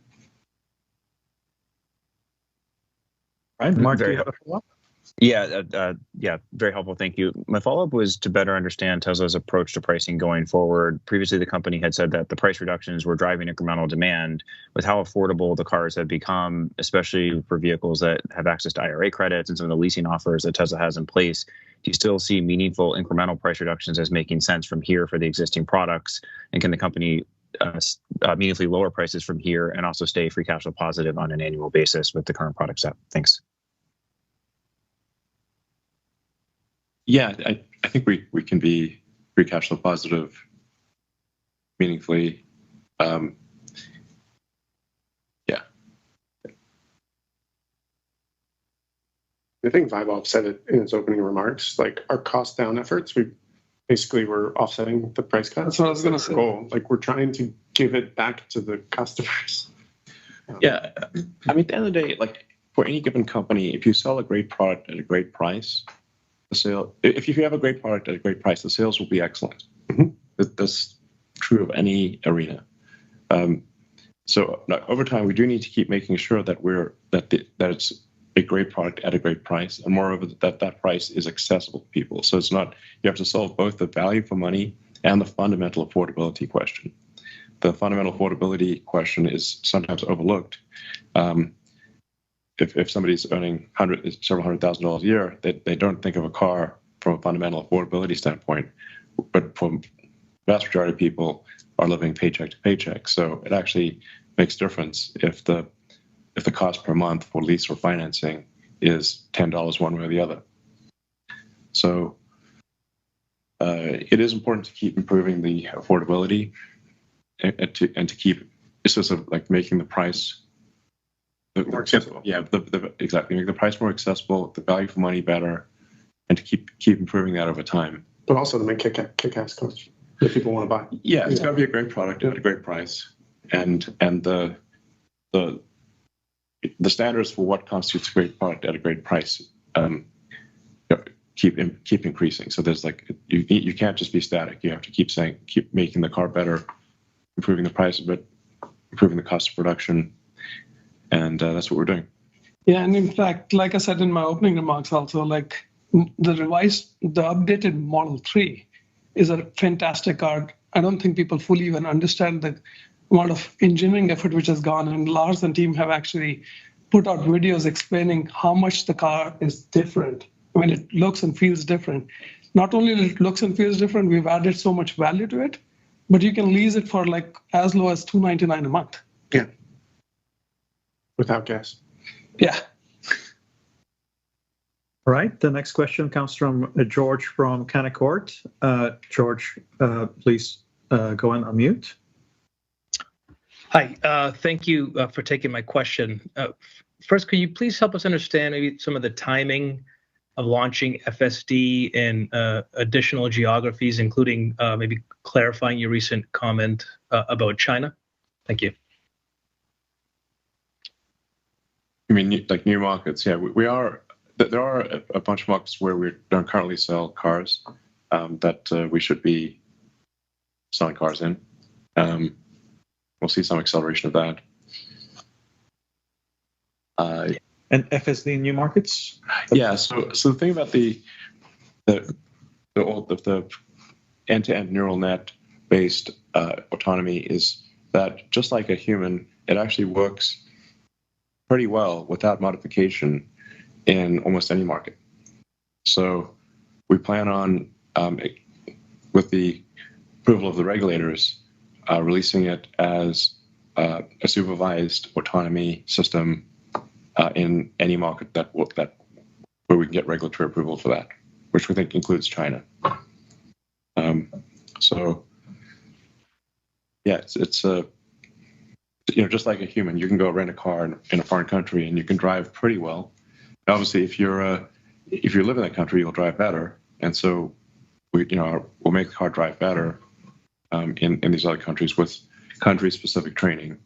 Right, Mark, do you have a follow-up? Yeah, very helpful. Thank you. My follow-up was to better understand Tesla's approach to pricing going forward. Previously, the company had said that the price reductions were driving incremental demand. With how affordable the cars have become, especially for vehicles that have access to IRA credits and some of the leasing offers that Tesla has in place, do you still see meaningful incremental price reductions as making sense from here for the existing products? And can the company meaningfully lower prices from here and also stay free cash flow positive on an annual basis with the current product set? Thanks. Yeah, I think we can be free cash flow positive meaningfully. I think Vaibhav said it in his opening remarks. Like our cost down efforts, we basically were offsetting the price cuts. That's what I was going to say. Goal. Like we're trying to give it back to the customers. Yeah, I mean, at the end of the day, like for any given company, if you sell a great product at a great price, if you have a great product at a great price, the sales will be excellent. Mm-hmm. That's true of any arena. So over time, we do need to keep making sure that that it's a great product at a great price, and moreover, that price is accessible to people. So it's not, you have to solve both the value for money and the fundamental affordability question. The fundamental affordability question is sometimes overlooked. If somebody's earning several $100,000 a year, they don't think of a car from a fundamental affordability standpoint. But for the vast majority of people are living paycheck to paycheck. So it actually makes a difference if the cost per month for lease or financing is $10 one way or the other. So it is important to keep improving the affordability and to keep, it's just like making the price more accessible. Yeah, exactly. Make the price more accessible, the value for money better, and to keep improving that over time. But also to make kick-ass cars that people want to buy. Yeah, it's got to be a great product at a great price, and the standards for what constitutes a great product at a great price keep increasing. So there's like you can't just be static. You have to keep making the car better, improving the price of it, improving the cost of production, and that's what we're doing. Yeah, and in fact, like I said in my opening remarks, also like the updated Model 3 is a fantastic car. I don't think people fully even understand the amount of engineering effort which has gone, and Lars and team have actually put out videos explaining how much the car is different when it looks and feels different. Not only it looks and feels different, we've added so much value to it, but you can lease it for like as low as $299 a month. Yeah. Without gas. Yeah. All right. The next question comes from George from Canaccord. George, please go and unmute. Hi. Thank you for taking my question. First, could you please help us understand maybe some of the timing of launching FSD in additional geographies, including maybe clarifying your recent comment about China? Thank you. You mean like new markets? Yeah, there are a bunch of markets where we don't currently sell cars that we should be selling cars in. We'll see some acceleration of that. And FSD in new markets? Yeah. So the thing about the end-to-end neural net based autonomy is that just like a human, it actually works pretty well without modification in almost any market. So we plan on, with the approval of the regulators, releasing it as a supervised autonomy system in any market where we can get regulatory approval for that, which we think includes China. So yeah, it's just like a human, you can go rent a car in a foreign country and you can drive pretty well. Obviously, if you live in that country, you'll drive better, and so we'll make the car drive better in these other countries with country-specific training.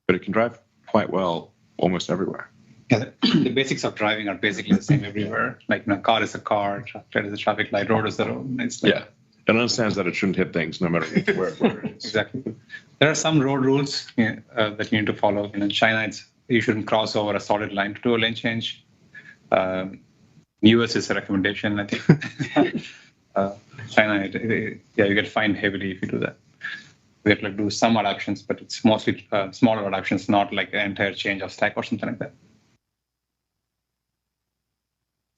But it can drive quite well almost everywhere. Yeah, the basics of driving are basically the same everywhere. Like a car is a car, traffic is a traffic light, road is the road. Yeah, it understands that it shouldn't hit things no matter where it is. Exactly. There are some road rules that you need to follow. In China, you shouldn't cross over a solid line to do a lane change. US is a recommendation, I think. China, you get fined heavily if you do that. We have to do some adaptations, but it's mostly smaller adaptations, not like an entire change of stack or something like that.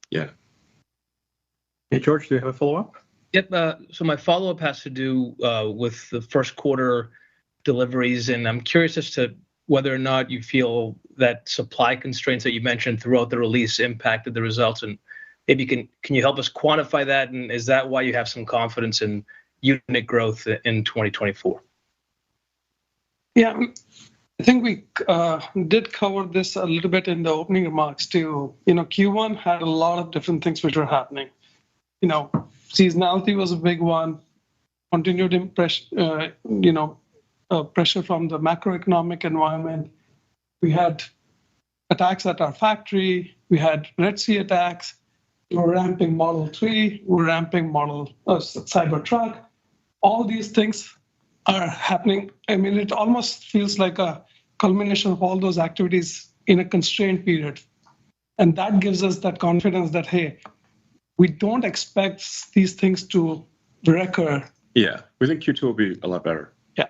Yeah. Hey, George, do you have a follow-up? Yep. So my follow-up has to do with the first quarter deliveries, and I'm curious as to whether or not you feel that supply constraints that you mentioned throughout the release impacted the results, and maybe can you help us quantify that, and is that why you have some confidence in unit growth in 2024? Yeah, I think we did cover this a little bit in the opening remarks too. Q1 had a lot of different things which were happening. Seasonality was a big one, continued pressure from the macroeconomic environment. We had attacks at our factory. We had Red Sea attacks. We're ramping Model 3. We're ramping Cybertruck. All these things are happening. I mean, it almost feels like a culmination of all those activities in a constrained period. And that gives us that confidence that, hey, we don't expect these things to recur. Yeah, we think Q2 will be a lot better. Yeah.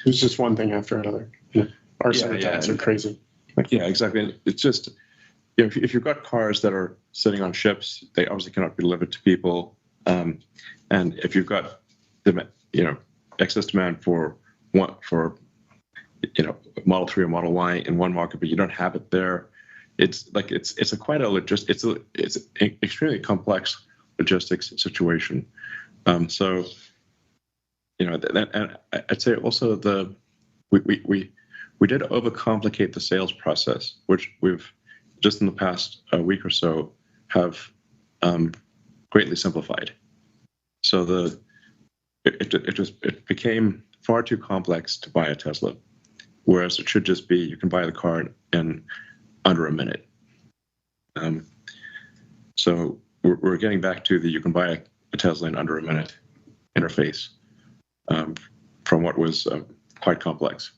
It's just one thing after another. Our attacks are crazy. Yeah, exactly. And it's just, if you've got cars that are sitting on ships, they obviously cannot be delivered to people. And if you've got excess demand for Model 3 or Model Y in one market, but you don't have it there, it's an extremely complex logistics situation. And I'd say also we did overcomplicate the sales process, which we've just in the past week or so have greatly simplified. So it became far too complex to buy a Tesla, whereas it should just be you can buy the car in under a minute. So we're getting back to the you can buy a Tesla in under a minute interface from what was quite complex.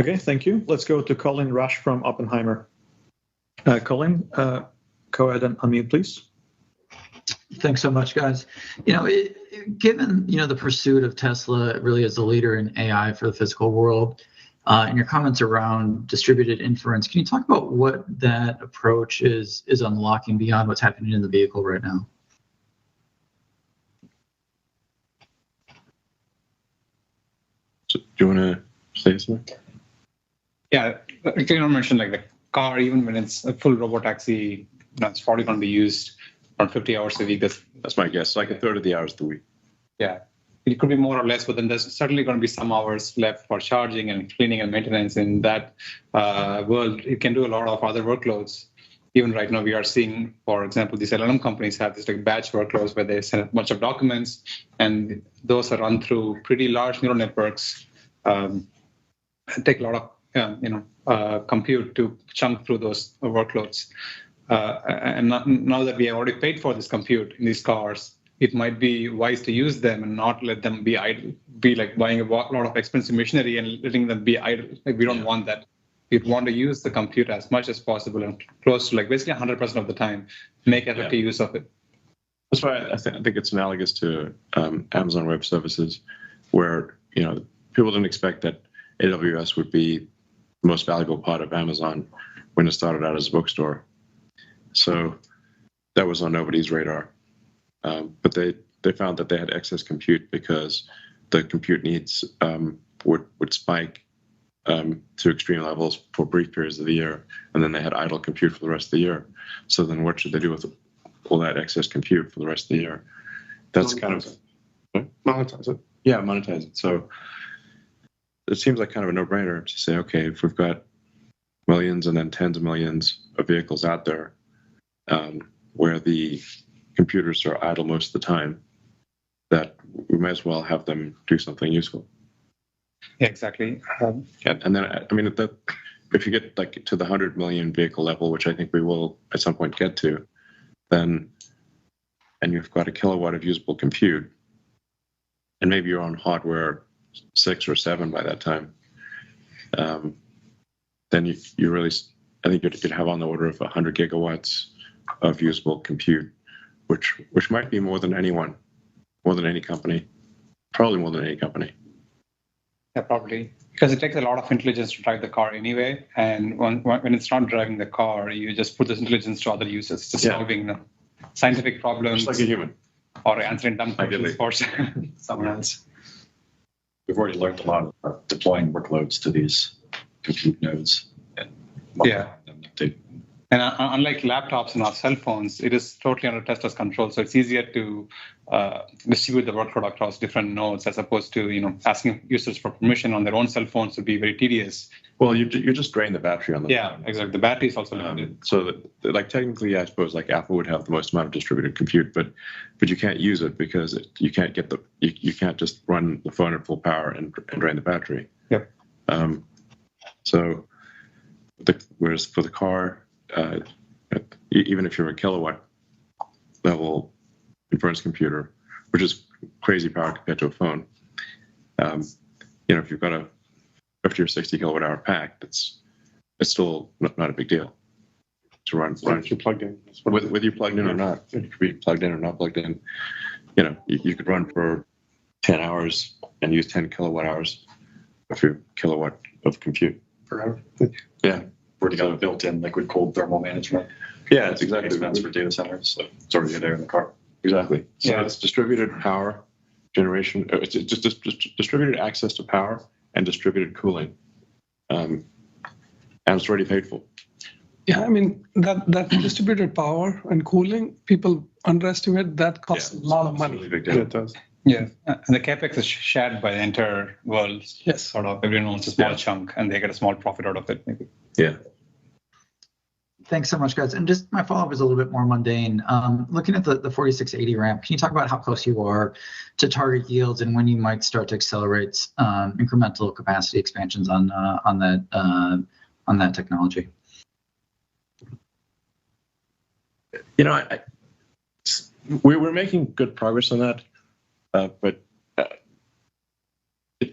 Okay, thank you. Let's go to Colin Rush from Oppenheimer. Colin, go ahead and unmute, please. Thanks so much, guys. Given the pursuit of Tesla really as a leader in AI for the physical world, and your comments around distributed inference, can you talk about what that approach is unlocking beyond what's happening in the vehicle right now? So, do you want to say something? Yeah, like you mentioned, like the car, even when it's a full robotaxi, it's probably going to be used around 50 hours a week. That's my guess, like a third of the hours of the week. Yeah, it could be more or less, but then there's certainly going to be some hours left for charging and cleaning and maintenance. In that world, it can do a lot of other workloads. Even right now, we are seeing, for example, these LLM companies have this like batch workloads where they send a bunch of documents, and those are run through pretty large neural networks. Take a lot of compute to chunk through those workloads. And now that we have already paid for this compute in these cars, it might be wise to use them and not let them be idle, be like buying a lot of expensive machinery and letting them be idle. Like we don't want that. We'd want to use the compute as much as possible and close to like basically 100% of the time, make effective use of it. That's why I think it's analogous to Amazon Web Services, where people didn't expect that AWS would be the most valuable part of Amazon when it started out as a bookstore. So that was on nobody's radar. But they found that they had excess compute because the compute needs would spike to extreme levels for brief periods of the year, and then they had idle compute for the rest of the year. So then what should they do with all that excess compute for the rest of the year? That's kind of monetize it. Yeah, monetize it. So it seems like kind of a no-brainer to say, okay, if we've got millions and then tens of millions of vehicles out there where the computers are idle most of the time, that we might as well have them do something useful. Yeah, exactly. And then, I mean, if you get like to the 100 million vehicle level, which I think we will at some point get to, then, and you've got a kilowatt of usable compute, and maybe you're on hardware 6 or 7 by that time, then you really, I think you could have on the order of 100 gigawatts of usable compute, which might be more than anyone, more than any company, probably more than any company. Yeah, probably. Because it takes a lot of intelligence to drive the car anyway. And when it's not driving the car, you just put this intelligence to other uses, just solving scientific problems. Just like a human. Or answering dumb questions for someone else. We've already learned a lot about deploying workloads to these compute nodes. And And unlike laptops and our cell phones, it is totally under Tesla's control. So it's easier to distribute the workload across different nodes as opposed to asking users for permission on their own cell phones would be very tedious. Well, you just drain the battery on them. Yeah, exactly. The battery is also limited. So technically, I suppose Apple would have the most amount of distributed compute, but you can't use it because you can't get you can't just run the phone at full power and drain the battery. Yep. Whereas for the car, even if you're a kilowatt level inference computer, which is crazy power compared to a phone, if you've got a 50 or 60 kilowatt hour pack, it's still not a big deal to run. If you're plugged in, whether you're plugged in or not, it could be plugged in or not plugged in. You could run for 10 hours and use 10 kilowatt hours of your kilowatt of compute per hour. Yeah. Already got a built-in liquid cooled thermal management. Yeah, it's exactly expense for data centers, so it's already there in the car. Exactly. So Yeah. It's distributed power generation. It's just distributed access to power and distributed cooling, and it's already paid for. Yeah, I mean, that distributed power and cooling, people underestimate that costs a lot of money. Really big Yeah, deal. it does. Yeah, and the capex is shared by the entire world. Yes. Sort of everyone owns a small Yeah. chunk, and they get a small profit out of it. Maybe. Yeah. Thanks so much, guys. And just my follow-up is a little bit more mundane. Looking at the 4680 ramp, can you talk about how close you are to target yields and when you might start to accelerate incremental capacity expansions on that technology? We're making good progress on that, but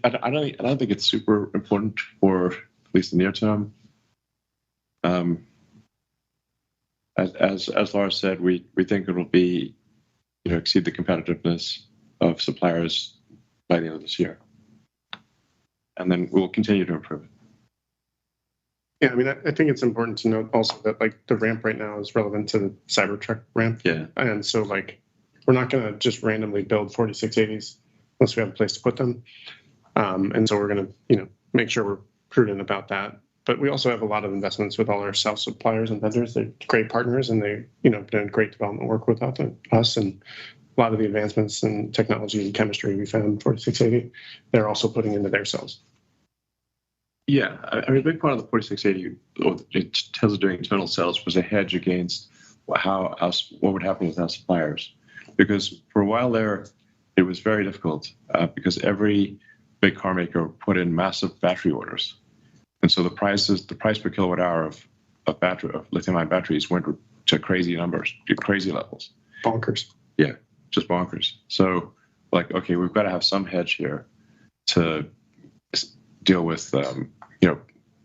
I don't think it's super important for at least the near term. As Laura said, we think it'll be, exceed the competitiveness of suppliers by the end of this year, and then we'll continue to improve it. Yeah, I mean, I think it's important to note also that the ramp right now is relevant to the Cybertruck ramp. Yeah. And so we're not going to just randomly build 4680s unless we have a place to put them. And so we're going to, make sure we're prudent about that. But we also have a lot of investments with all our cell suppliers and vendors. They're great partners, and they, done great development work with us. And a lot of the advancements in technology and chemistry we found in 4680, they're also putting into their cells. Yeah, I mean, a big part of the 4680, or Tesla doing internal cells, was a hedge against what would happen with our suppliers. Because for a while there, it was very difficult because every big car maker put in massive battery orders. And so the price per kilowatt hour of lithium-ion batteries went to crazy numbers, to crazy levels. Bonkers. Yeah, just bonkers. So, okay, we've got to have some hedge here to deal with,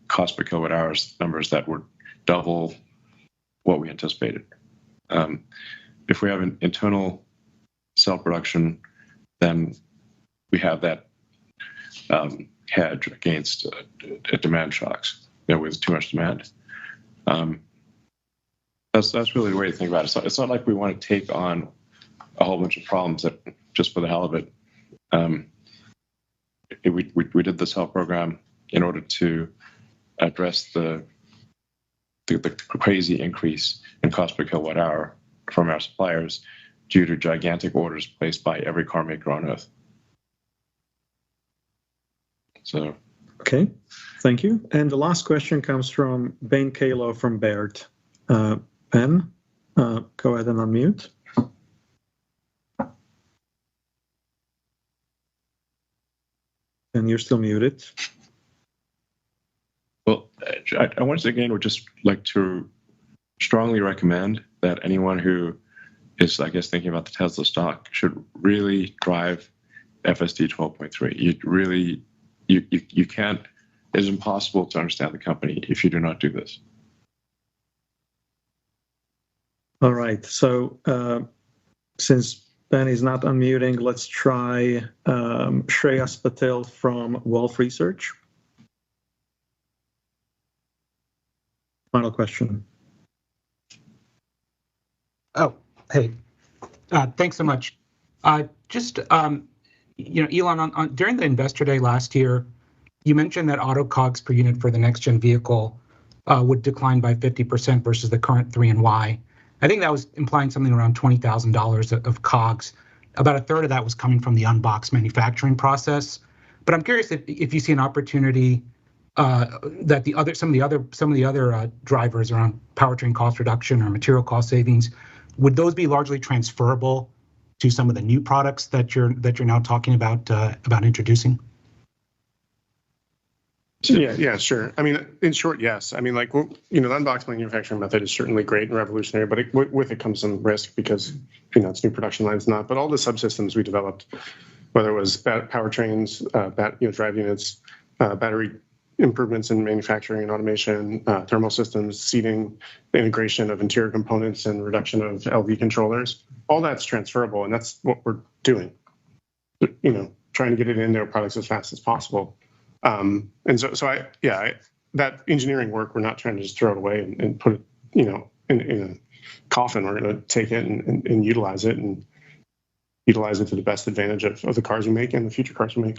cost per kilowatt hours numbers that would double what we anticipated. If we have an internal cell production, then we have that hedge against demand shocks, with too much demand. That's really the way to think about it. So it's not like we want to take on a whole bunch of problems that just for the hell of it. We did the cell program in order to address the crazy increase in cost per kilowatt hour from our suppliers due to gigantic orders placed by every car maker on Earth. So, okay, thank you. And the last question comes from Ben Kalo from Baird. Ben, go ahead and unmute. And you're still muted. Well, I once again would just like to strongly recommend that anyone who is, thinking about the Tesla stock should really drive FSD 12.3. You can't, it's impossible to understand the company if you do not do this. All right, so since Ben is not unmuting, let's try Shreyas Patel from Wolf Research. Final question. Oh, hey, thanks so much. Elon, during the Investor Day last year, you mentioned that auto COGS per unit for the next gen vehicle would decline by 50% versus the current 3 and Y. I think that was implying something around $20,000 of COGS. About a third of that was coming from the unboxed manufacturing process. But I'm curious if you see an opportunity that some of the other drivers around powertrain cost reduction or material cost savings, would those be largely transferable to some of the new products that you're now talking about introducing? Yeah, sure. I mean, in short, yes. I mean, like, the unboxed manufacturing method is certainly great and revolutionary, but with it comes some risk because, it's new production lines, not. But all the subsystems we developed, whether it was powertrains, drive units, battery improvements in manufacturing and automation, thermal systems, seating, the integration of interior components, and reduction of LV controllers, all that's transferable, and that's what we're doing. Trying to get it into our products as fast as possible. And so that engineering work, we're not trying to just throw it away and put it, in a coffin. We're going to take it and utilize it to the best advantage of the cars we make and the future cars we make.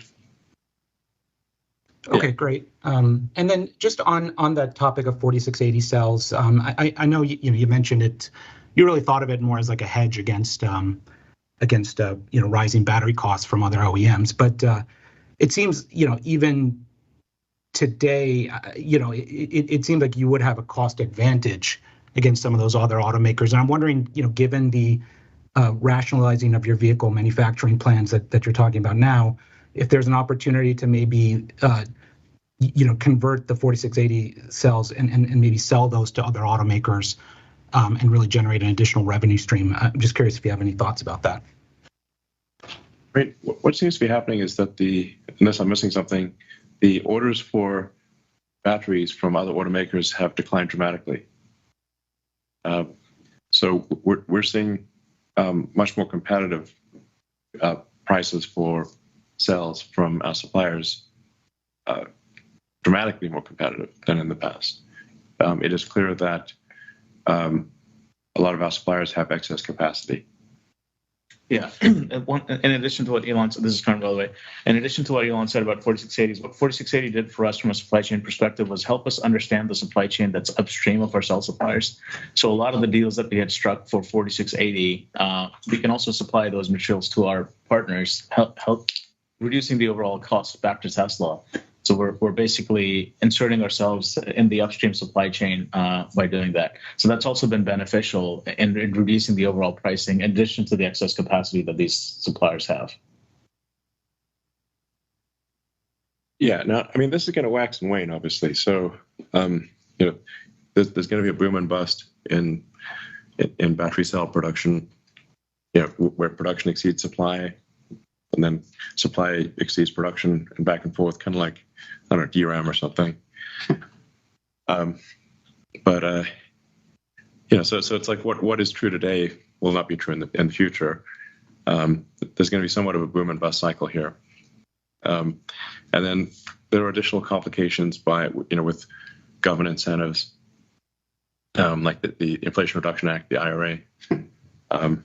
Okay, great. And then just on that topic of 4680 cells, I know you mentioned it. You really thought of it more as like a hedge against rising battery costs from other OEMs, but it seems even today it seems like you would have a cost advantage against some of those other automakers. And I'm wondering, given the rationalizing of your vehicle manufacturing plans that you're talking about now, if there's an opportunity to maybe convert the 4680 cells and maybe sell those to other automakers and really generate an additional revenue stream. I'm just curious if you have any thoughts about that. Right. What seems to be happening is that unless I'm missing something, the orders for batteries from other automakers have declined dramatically. So we're seeing much more competitive prices for cells from our suppliers, dramatically more competitive than in the past. It is clear that a lot of our suppliers have excess capacity. Yeah. In addition to what Elon said, this is Karan, by the way. In addition to what Elon said about 4680s, what 4680 did for us from a supply chain perspective was help us understand the supply chain that's upstream of our cell suppliers. So a lot of the deals that we had struck for 4680, we can also supply those materials to our partners, help reducing the overall cost back to Tesla. So we're basically inserting ourselves in the upstream supply chain by doing that. So that's also been beneficial in reducing the overall pricing in addition to the excess capacity that these suppliers have. Yeah, no, I mean, this is going to wax and wane, obviously. So, there's going to be a boom and bust in battery cell production, where production exceeds supply, and then supply exceeds production, and back and forth, kind of like, I don't know, DRAM or something. So it's like what is true today will not be true in the future. There's going to be somewhat of a boom and bust cycle here. And then there are additional complications with government incentives, like the Inflation Reduction Act, the IRA, which I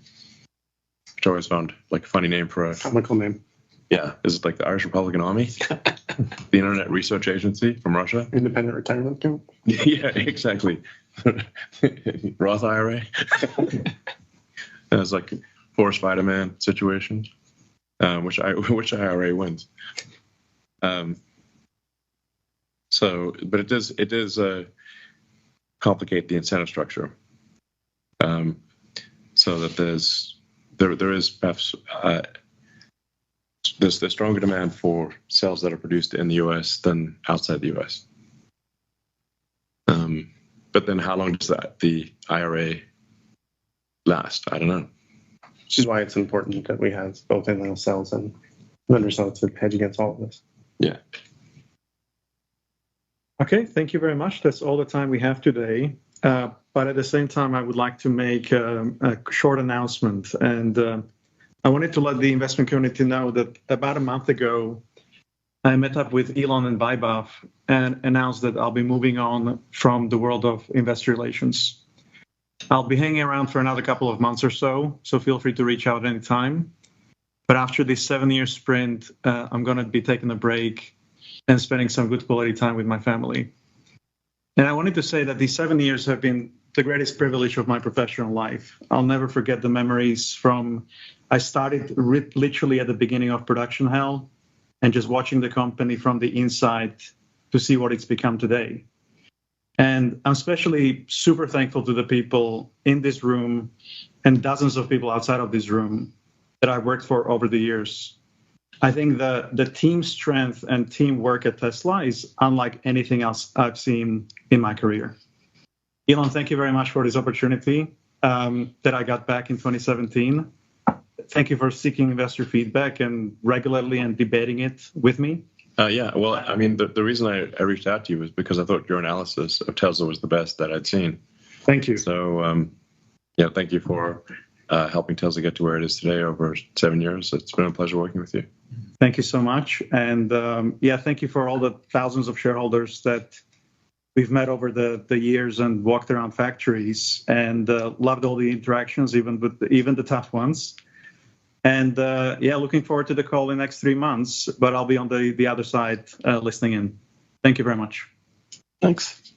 always found like a funny name for a comical name. Yeah, is it like the Irish Republican Army, the Internet Research Agency from Russia? Independent retirement account? Yeah, exactly. Roth IRA. And it's like Forrest Spider-Man situation, which IRA wins. But it does complicate the incentive structure, so that there is perhaps there's stronger demand for cells that are produced in the U.S. than outside the U.S. But then how long does the IRA last? I don't know. Which is why it's important that we have both in-house cells and vendor cells to hedge against all of this. Yeah. Okay, thank you very much. That's all the time we have today. But at the same time, I would like to make a short announcement. And I wanted to let the investment community know that about a month ago, I met up with Elon and Vaibhav and announced that I'll be moving on from the world of investor relations. I'll be hanging around for another couple of months or so feel free to reach out anytime. But after this 7-year sprint, I'm going to be taking a break and spending some good quality time with my family. And I wanted to say that these 7 years have been the greatest privilege of my professional life. I'll never forget the memories from, I started literally at the beginning of production hell and just watching the company from the inside to see what it's become today. And I'm especially super thankful to the people in this room and dozens of people outside of this room that I've worked for over the years. I think the team strength and teamwork at Tesla is unlike anything else I've seen in my career. Elon, thank you very much for this opportunity that I got back in 2017. Thank you for seeking investor feedback and regularly and debating it with me. Yeah, well, I mean, the reason I reached out to you was because I thought your analysis of Tesla was the best that I'd seen. Thank you. So, yeah, thank you for helping Tesla get to where it is today over 7 years. It's been a pleasure working with you. Thank you so much. And yeah, thank you for all the thousands of shareholders that we've met over the years and walked around factories, and loved all the interactions, even the tough ones. And yeah, looking forward to the call in the next 3 months, but I'll be on the other side listening in. Thank you very much. Thanks.